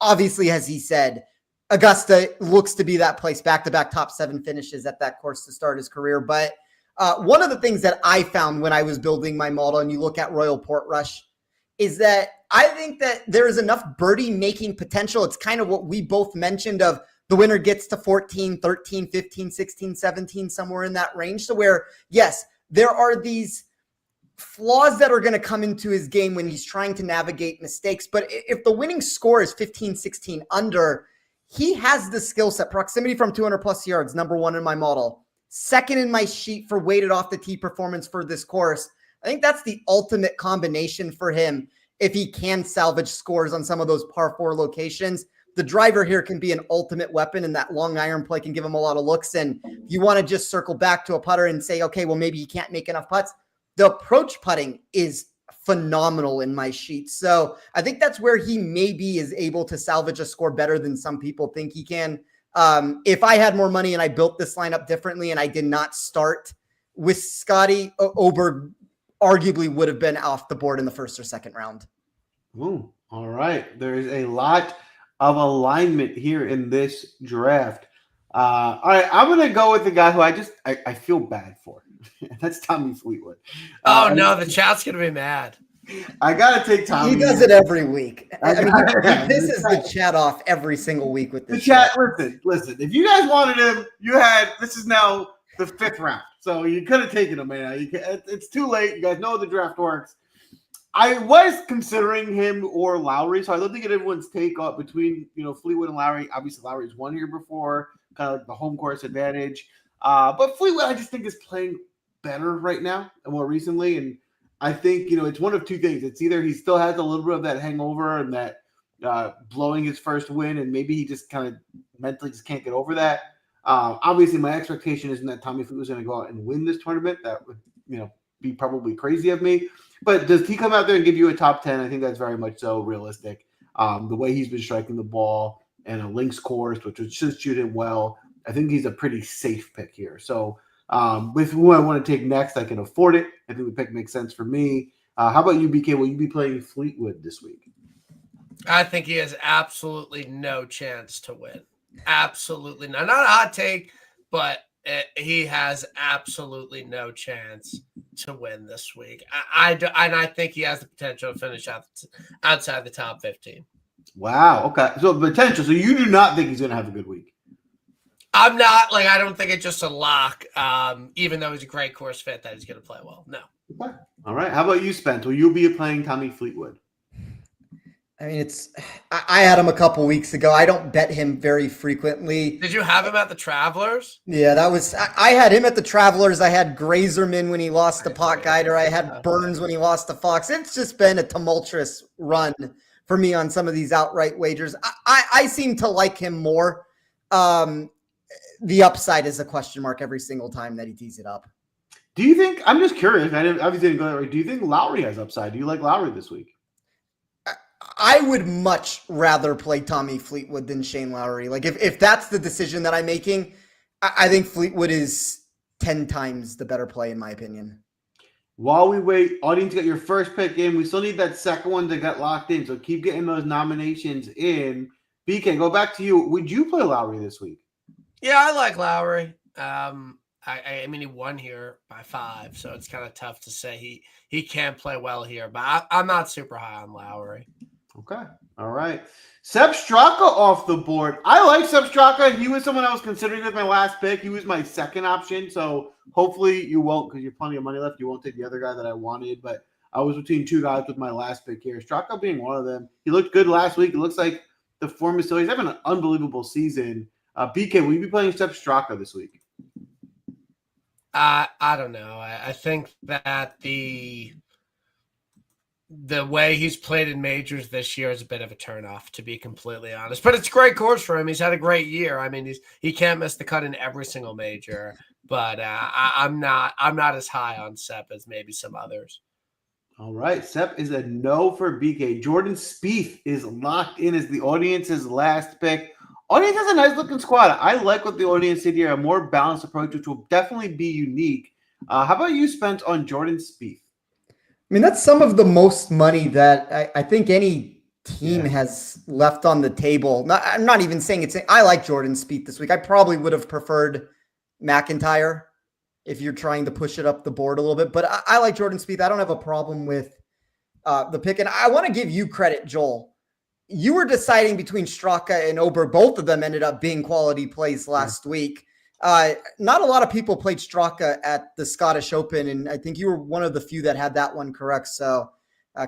Obviously, as he said, Augusta looks to be that place, back-to-back top 7 finishes at that course to start his career. But one of the things that I found when I was building my model, and you look at Royal Portrush, is that I think that there is enough birdie-making potential. It's kind of what we both mentioned of the winner gets to 14, 13, 15, 16, 17, somewhere in that range. So where, yes, there are these flaws that are going to come into his game when he's trying to navigate mistakes. But if the winning score is 15, 16 under, he has the skill set. Proximity from 200 plus yards, number 1 in my model. Second in my sheet for weighted off the tee performance for this course. I think that's the ultimate combination for him if he can salvage scores on some of those par 4 locations. The driver here can be an ultimate weapon, and that long iron play can give him a lot of looks. And if you want to just circle back to a putter and say, okay, well, maybe he can't make enough putts, the approach putting is phenomenal in my sheet. So I think that's where he maybe is able to salvage a score better than some people think he can. If I had more money and I built this lineup differently and I did not start with Scotty, Oberg arguably would have been off the board in the first or second round. Ooh, all right. There's a lot of alignment here in this draft. All right, I'm going to go with the guy who I feel bad for. That's Tommy Fleetwood. Oh, no, the chat's going to be mad. I got to take Tommy. He does it every week. This is the chat off every single week with this. The chat, listen. If you guys wanted him, this is now the 5th round. So you could have taken him, man. It's too late. You guys know how the draft works. I was considering him or Lowry, so I'd love to get everyone's take up between Fleetwood and Lowry. Obviously, Lowry's won here before, kind of like the home course advantage. But Fleetwood, I just think, is playing better right now and more recently. And I think it's one of two things. It's either he still has a little bit of that hangover and that blowing his first win, and maybe he just kind of mentally just can't get over that. Obviously, my expectation isn't that Tommy Fleetwood's going to go out and win this tournament. That would be probably crazy of me. But does he come out there and give you a top 10? I think that's very much so realistic. The way he's been striking the ball and a links course, which should shoot him well, I think he's a pretty safe pick here. So with who I want to take next, I can afford it. I think the pick makes sense for me. How about you, BK? Will you be playing Fleetwood this week? I think he has absolutely no chance to win. Absolutely not. Not a hot take, but he has absolutely no chance to win this week. I think he has the potential to finish outside the top 15. Wow. Okay. So potential. So you do not think he's going to have a good week? I'm not. I don't think it's just a lock, even though he's a great course fit, that he's going to play well. No. Okay. All right. How about you, Spence? Will you be playing Tommy Fleetwood? I mean, I had him a couple weeks ago. I don't bet him very frequently. Did you have him at the Travelers? Yeah, I had him at the Travelers. I had Grazerman when he lost to Potgeider. I had Burns when he lost to Fox. It's just been a tumultuous run for me on some of these outright wagers. I seem to like him more. The upside is a question mark every single time that he tees it up. Do you think, I'm just curious, I obviously didn't go that way. Do you think Lowry has upside? Do you like Lowry this week? I would much rather play Tommy Fleetwood than Shane Lowry. Like if that's the decision that I'm making, I think Fleetwood is 10 times the better play in my opinion. While we wait, audience, get your first pick in. We still need that second one to get locked in. So keep getting those nominations in. BK, go back to you. Would you play Lowry this week? Yeah, I like Lowry. I mean, he won here by 5, so it's kind of tough to say he can't play well here. But I'm not super high on Lowry. Okay. All right. Sepp Straka off the board. I like Sepp Straka. He was someone I was considering as my last pick. He was my second option. So hopefully you won't, because you have plenty of money left. You won't take the other guy that I wanted. But I was between two guys with my last pick here. Straka being one of them. He looked good last week. It looks like the form is still. He's having an unbelievable season. BK, will you be playing Sepp Straka this week? I don't know. I think that the way he's played in majors this year is a bit of a turnoff, to be completely honest. But it's a great course for him. He's had a great year. I mean, he can't miss the cut in every single major. But I'm not as high on Sepp as maybe some others. All right. Sepp is a no for BK. Jordan Spieth is locked in as the audience's last pick. Audience has a nice looking squad. I like what the audience did here. A more balanced approach, which will definitely be unique. How about you, Spence, on Jordan Spieth? I mean, that's some of the most money that I think any team has left on the table. I'm not even saying I like Jordan Spieth this week. I probably would have preferred McIntyre if you're trying to push it up the board a little bit. But I like Jordan Spieth. I don't have a problem with the pick. And I want to give you credit, Joel. You were deciding between Straka and Ober. Both of them ended up being quality plays last week. Not a lot of people played Straka at the Scottish Open, and I think you were one of the few that had that one correct. So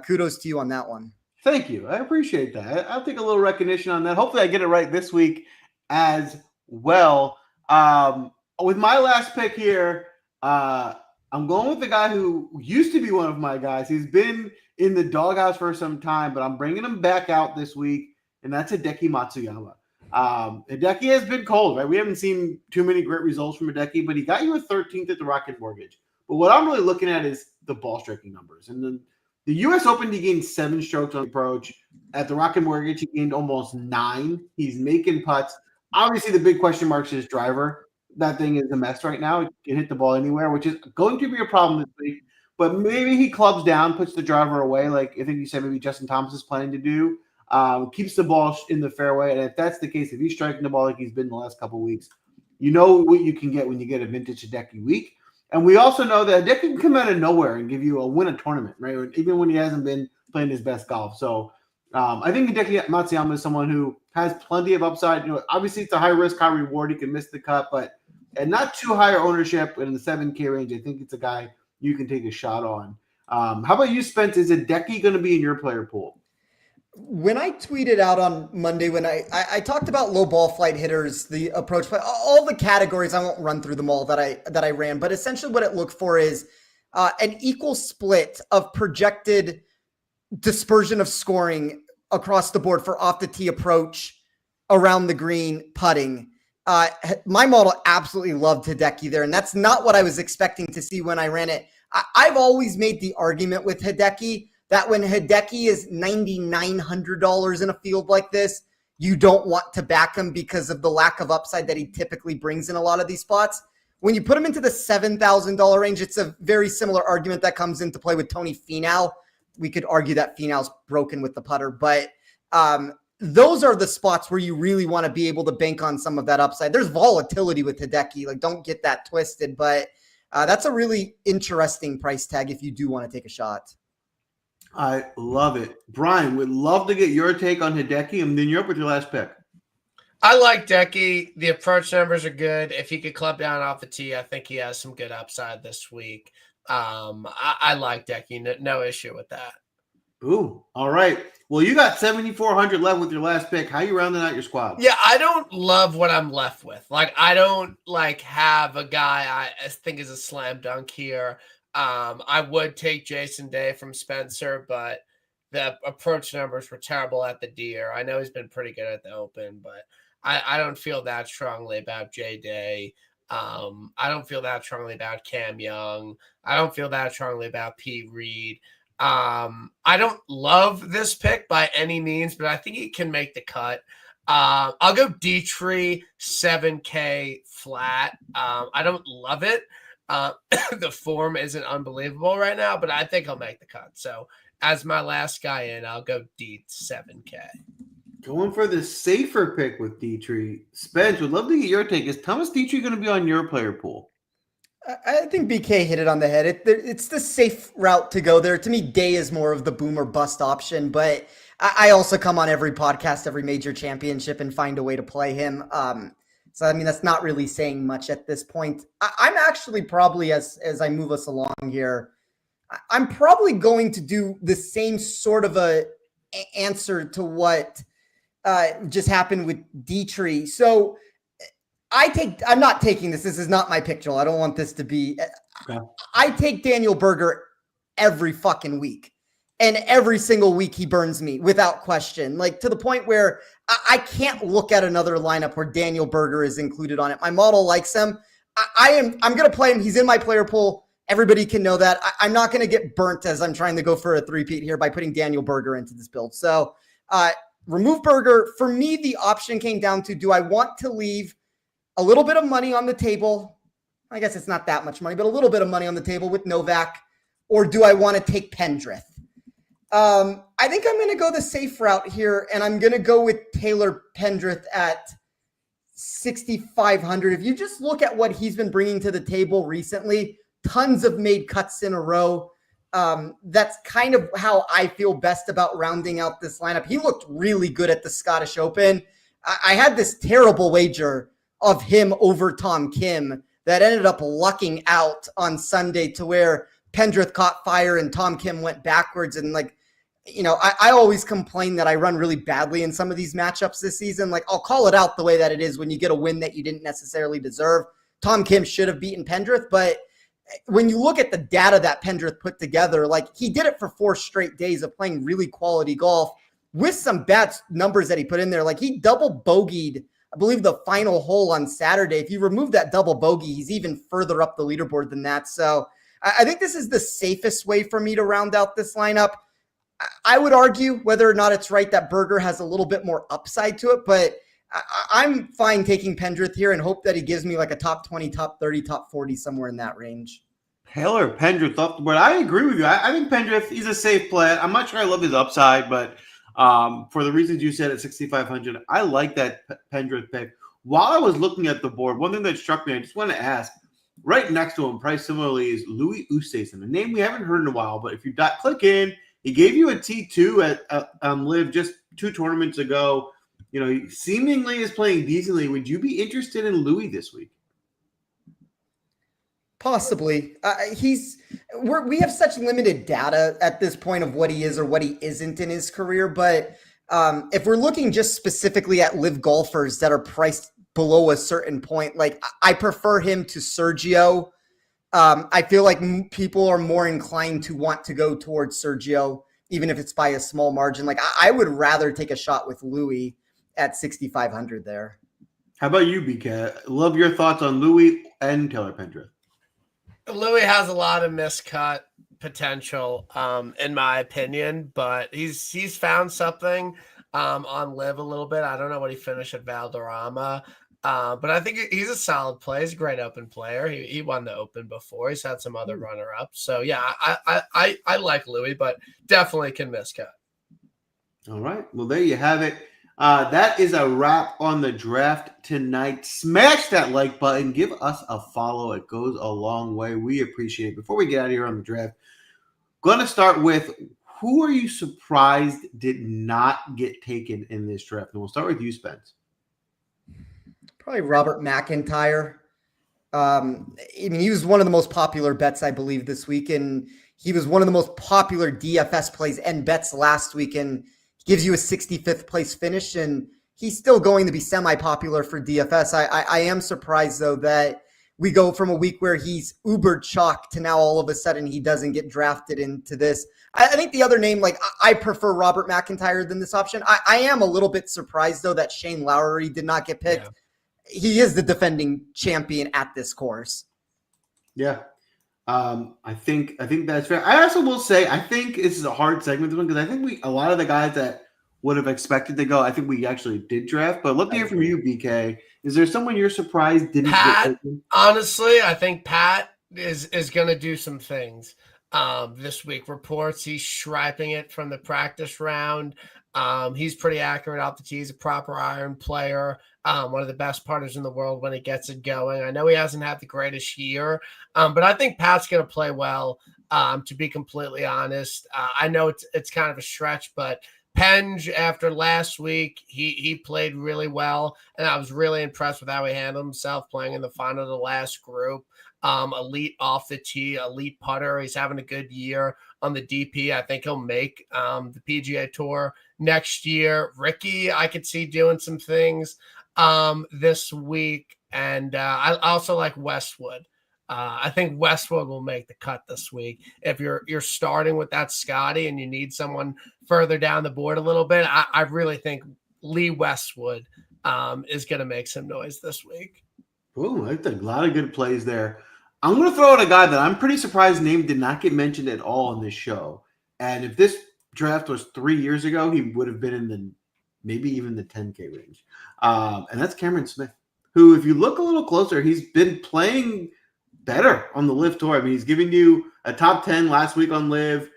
kudos to you on that one. Thank you. I appreciate that. I'll take a little recognition on that. Hopefully I get it right this week as well. With my last pick here, I'm going with the guy who used to be one of my guys. He's been in the doghouse for some time, but I'm bringing him back out this week, and that's Hideki Matsuyama. Hideki has been cold, right? We haven't seen too many great results from Hideki, but he got you a 13th at the Rocket Mortgage. But what I'm really looking at is the ball striking numbers. And then the U.S. Open, he gained 7 strokes on the approach. At the Rocket Mortgage, he gained almost 9. He's making putts. Obviously, the big question mark is his driver. That thing is a mess right now. It can hit the ball anywhere, which is going to be a problem this week. But maybe he clubs down, puts the driver away, like I think you said maybe Justin Thomas is planning to do. Keeps the ball in the fairway. And if that's the case, if he's striking the ball like he's been the last couple of weeks, you know what you can get when you get a vintage Hideki week. And we also know that Hideki can come out of nowhere and give you win a tournament, right? Even when he hasn't been playing his best golf. So I think Hideki Matsuyama is someone who has plenty of upside. You know, obviously it's a high risk, high reward. He can miss the cut, but and not too high ownership in the 7K range. I think it's a guy you can take a shot on. How about you, Spence? Is Hideki going to be in your player pool? When I tweeted out on Monday, when I talked about low ball flight hitters, the approach play, all the categories, I won't run through them all that I ran, but essentially what it looked for is an equal split of projected dispersion of scoring across the board for off the tee approach, around the green, putting. My model absolutely loved Hideki there, and that's not what I was expecting to see when I ran it. I've always made the argument with Hideki that when Hideki is $9,900 in a field like this, you don't want to back him because of the lack of upside that he typically brings in a lot of these spots. When you put him into the $7,000 range, it's a very similar argument that comes into play with Tony Finau. We could argue that Finau's broken with the putter, but those are the spots where you really want to be able to bank on some of that upside. There's volatility with Hideki. Like, don't get that twisted, but that's a really interesting price tag if you do want to take a shot. I love it. Brian, would love to get your take on Hideki, and then you're up with your last pick. I like Decky. The approach numbers are good. If he could club down off the tee, I think he has some good upside this week. I like Decky. No issue with that. Ooh, all right. Well, you got 7,400 left with your last pick. How you rounding out your squad? Yeah, I don't love what I'm left with. Like, I don't like have a guy I think is a slam dunk here. I would take Jason Day from Spencer, but the approach numbers were terrible at the Deer. I know he's been pretty good at the Open, but I don't feel that strongly about Jay Day. I don't feel that strongly about Cam Young. I don't feel that strongly about P. Reed. I don't love this pick by any means, but I think he can make the cut. I'll go Dietrich 7K flat. I don't love it. The form isn't unbelievable right now, but I think I'll make the cut. So as my last guy in, I'll go D 7K. Going for the safer pick with Dietrich. Spence, would love to get your take. Is Thomas Dietrich going to be on your player pool? I think BK hit it on the head. It's the safe route to go there. To me, Day is more of the boom or bust option, but I also come on every podcast, every major championship, and find a way to play him. So, I mean, that's not really saying much at this point. I'm actually probably, as I move us along here, I'm probably going to do the same sort of a answer to what just happened with Dietrich. So I'm not taking this. This is not my pick, Joel. I don't want this to be. Okay. I take Daniel Berger every fucking week. And every single week he burns me without question. Like, to the point where I can't look at another lineup where Daniel Berger is included on it. My model likes him. I'm going to play him. He's in my player pool. Everybody can know that. I'm not going to get burnt as I'm trying to go for a three-peat here by putting Daniel Berger into this build. So remove Berger. For me, the option came down to, do I want to leave a little bit of money on the table? I guess it's not that much money, but a little bit of money on the table with Novak. Or do I want to take Pendrith? I think I'm going to go the safe route here, and I'm going to go with Taylor Pendrith at 6,500. If you just look at what he's been bringing to the table recently, tons of made cuts in a row. That's kind of how I feel best about rounding out this lineup. He looked really good at the Scottish Open. I had this terrible wager of him over Tom Kim that ended up lucking out on Sunday, to where Pendrith caught fire and Tom Kim went backwards. And I always complain that I run really badly in some of these matchups this season. Like, I'll call it out the way that it is when you get a win that you didn't necessarily deserve. Tom Kim should have beaten Pendrith, but when you look at the data that Pendrith put together, like, he did it for 4 straight days of playing really quality golf with some bad numbers that he put in there. Like, he double bogeyed, I believe, the final hole on Saturday. If you remove that double bogey, he's even further up the leaderboard than that. So I think this is the safest way for me to round out this lineup. I would argue whether or not it's right that Berger has a little bit more upside to it, but I'm fine taking Pendrith here and hope that he gives me like a top 20, top 30, top 40, somewhere in that range. Taylor Pendrith off the board. I agree with you. I think Pendrith, he's a safe play. I'm not sure I love his upside, but for the reasons you said at 6,500, I like that Pendrith pick. While I was looking at the board, one thing that struck me, I just want to ask, right next to him, priced similarly, is Louis Oosthuizen, a name we haven't heard in a while, but if you click in, he gave you a T2 at Live just 2 tournaments ago. He seemingly is playing decently. Would you be interested in Louis this week? Possibly. We have such limited data at this point of what he is or what he isn't in his career. But if we're looking just specifically at Live golfers that are priced below a certain point, like, I prefer him to Sergio. I feel like people are more inclined to want to go towards Sergio, even if it's by a small margin. Like, I would rather take a shot with Louis at 6,500 there. How about you, BK? Love your thoughts on Louis and Taylor Pendrith. Louis has a lot of miscut potential, in my opinion, but he's found something on Live a little bit. I don't know what he finished at Valderrama. But I think he's a solid player. He's a great Open player. He won the Open before. He's had some other runner-ups. So, yeah, I like Louis, but definitely can miscut. All right. Well, there you have it. That is a wrap on the draft tonight. Smash that like button. Give us a follow. It goes a long way. We appreciate it. Before we get out of here on the draft, going to start with, who are you surprised did not get taken in this draft? And we'll start with you, Spence. Probably Robert McIntyre. I mean, he was one of the most popular bets, I believe, this week, and he was one of the most popular DFS plays and bets last week, and gives you a 65th place finish, and he's still going to be semi-popular for DFS. I am surprised, though, that we go from a week where he's uber chalk to now all of a sudden he doesn't get drafted into this. I think the other name, like, I prefer Robert McIntyre than this option. I am a little bit surprised, though, that Shane Lowry did not get picked. Yeah. He is the defending champion at this course. Yeah. I think that's fair. I also will say, I think this is a hard segment, because I think a lot of the guys that would have expected to go, I think we actually did draft. But love to hear from you, BK. Is there someone you're surprised didn't Pat, get taken? Honestly, I think Pat is going to do some things this week. Reports he's striping it from the practice round. He's pretty accurate off the tee. He's a proper iron player. One of the best putters in the world when he gets it going. I know he hasn't had the greatest year, but I think Pat's going to play well, to be completely honest. I know it's kind of a stretch, but Penge, after last week, he played really well, and I was really impressed with how he handled himself playing in the final of the last group. Elite off the tee, elite putter. He's having a good year on the DP. I think he'll make the PGA Tour next year. Ricky, I could see doing some things this week, and I also like Westwood. I think Westwood will make the cut this week. If you're starting with that Scotty and you need someone further down the board a little bit, I really think Lee Westwood is going to make some noise this week. Ooh, I think a lot of good plays there. I'm going to throw out a guy that I'm pretty surprised name did not get mentioned at all in this show. And if this draft was 3 years ago, he would have been in the maybe even the 10K range. And that's Cameron Smith, who, if you look a little closer, he's been playing better on the LIV Tour. I mean, he's giving you a top 10 last week on LIV.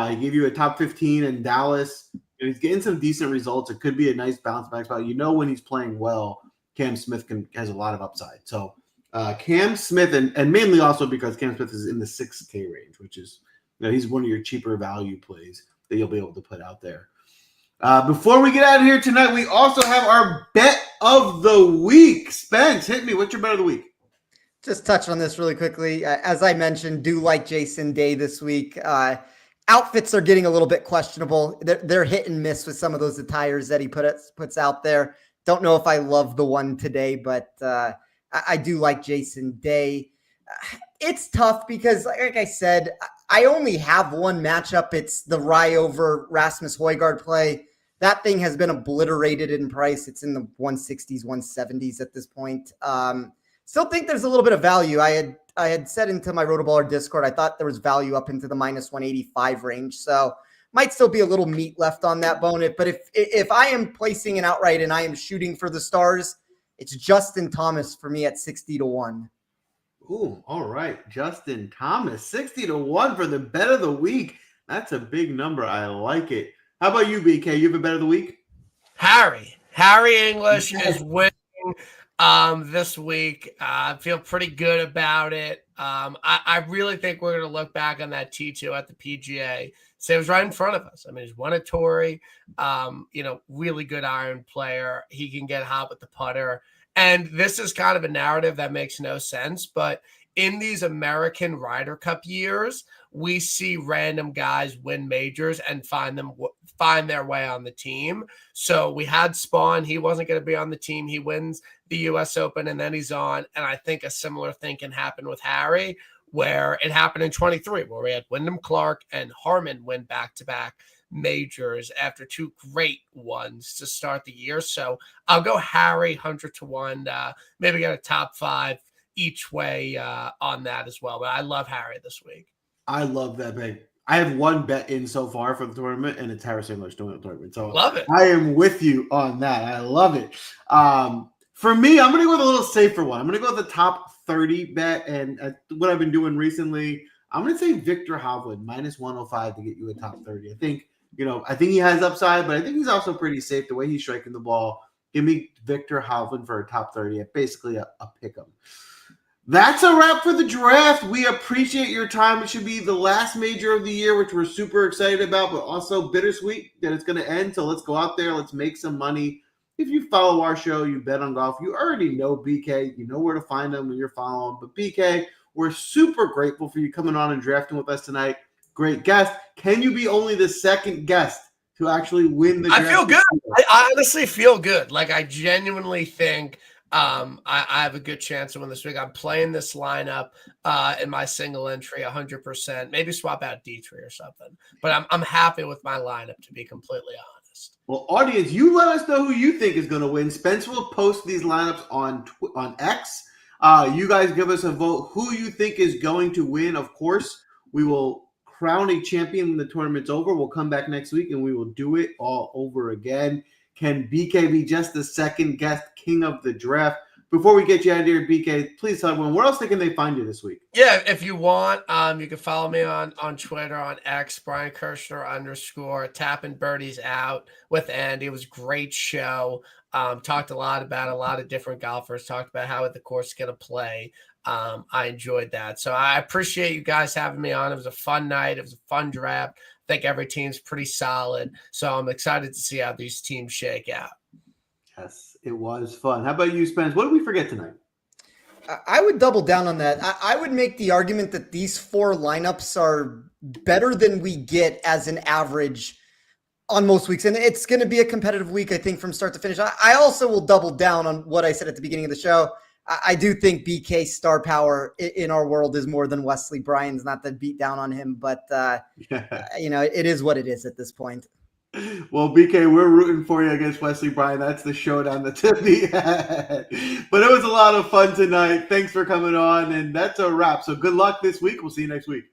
He gave you a top 15 in Dallas. And he's getting some decent results. It could be a nice bounce back spot. You know, when he's playing well, Cam Smith has a lot of upside. So Cam Smith, and mainly also because Cam Smith is in the 6K range, which is, he's one of your cheaper value plays that you'll be able to put out there. Before we get out of here tonight, we also have our bet of the week. Spence, hit me. What's your bet of the week? Just touch on this really quickly. As I mentioned, do like Jason Day this week. Outfits are getting a little bit questionable. They're hit and miss with some of those attires that he puts out there. Don't know if I love the one today, but I do like Jason Day. It's tough because, like I said, I only have one matchup. It's the Rye over Rasmus Højgaard play. That thing has been obliterated in price. It's in the 160s, 170s at this point. Still think there's a little bit of value. I had said into my Rotoballer Discord, I thought there was value up into the minus 185 range. So might still be a little meat left on that bone. But if I am placing an outright and I am shooting for the stars, it's Justin Thomas for me at 60-1. Ooh, all right. Justin Thomas, 60-1 for the bet of the week. That's a big number. I like it. How about you, BK? You have a bet of the week? Harry English is winning this week. I feel pretty good about it. I really think we're going to look back on that T2 at the PGA. So it was right in front of us. I mean, he's won a Tory, really good iron player. He can get hot with the putter. And this is kind of a narrative that makes no sense, but in these American Ryder Cup years, we see random guys win majors and find their way on the team. So we had Spawn. He wasn't going to be on the team. He wins the U.S. Open, and then he's on. And I think a similar thing can happen with Harry, where it happened in 23, where we had Wyndham Clark and Harmon win back-to-back majors after two great ones to start the year. So I'll go Harry 100-1, maybe get a top 5 each way on that as well. But I love Harry this week. I love that bet. I have one bet in so far for the tournament, and it's Harris English doing the tournament. So love it. I am with you on that. I love it. For me, I'm going to go with a little safer one. I'm going to go with the top 30 bet, and what I've been doing recently, I'm going to say Victor Hovland minus 105 to get you a top 30. I think he has upside, but I think he's also pretty safe the way he's striking the ball. Give me Victor Hovland for a top 30 at basically a pick 'em. That's a wrap for the draft. We appreciate your time. It should be the last major of the year, which we're super excited about, but also bittersweet that it's going to end. So let's go out there. Let's make some money. if you follow our show, you bet on golf, you already know BK. You know where to find him when you're following. But BK, we're super grateful for you coming on and drafting with us tonight. Great guest. Can you be only the second guest to actually win the draft? I feel good. I honestly feel good. Like, I genuinely think I have a good chance to win this week. I'm playing this lineup in my single entry 100%. Maybe swap out D3 or something. But I'm happy with my lineup, to be completely honest. Well, audience, you let us know who you think is going to win. Spence will post these lineups on X. You guys give us a vote who you think is going to win. Of course, we will crown a champion when the tournament's over. We'll come back next week and we will do it all over again. Can BK be just the second guest king of the draft? Before we get you out of here, BK, please tell everyone, where else can they find you this week? Yeah, if you want, you can follow me on Twitter, on X, Brian Kirschner _ tapping birdies out with Andy. It was a great show. Talked a lot about a lot of different golfers, talked about how the course is going to play. I enjoyed that. So I appreciate you guys having me on. It was a fun night. It was a fun draft. I think every team's pretty solid. So I'm excited to see how these teams shake out. Yes, it was fun. How about you, Spence? What did we forget tonight? I would double down on that. I would make the argument that these 4 lineups are better than we get as an average on most weeks. And it's going to be a competitive week, I think, from start to finish. I also will double down on what I said at the beginning of the show. I do think BK's star power in our world is more than Wesley Bryan's. Not to beat down on him, but it is what it is at this point. Well, BK, we're rooting for you against Wesley Bryan. That's the showdown that's to be had. But it was a lot of fun tonight. Thanks for coming on, and that's a wrap. So good luck this week. We'll see you next week.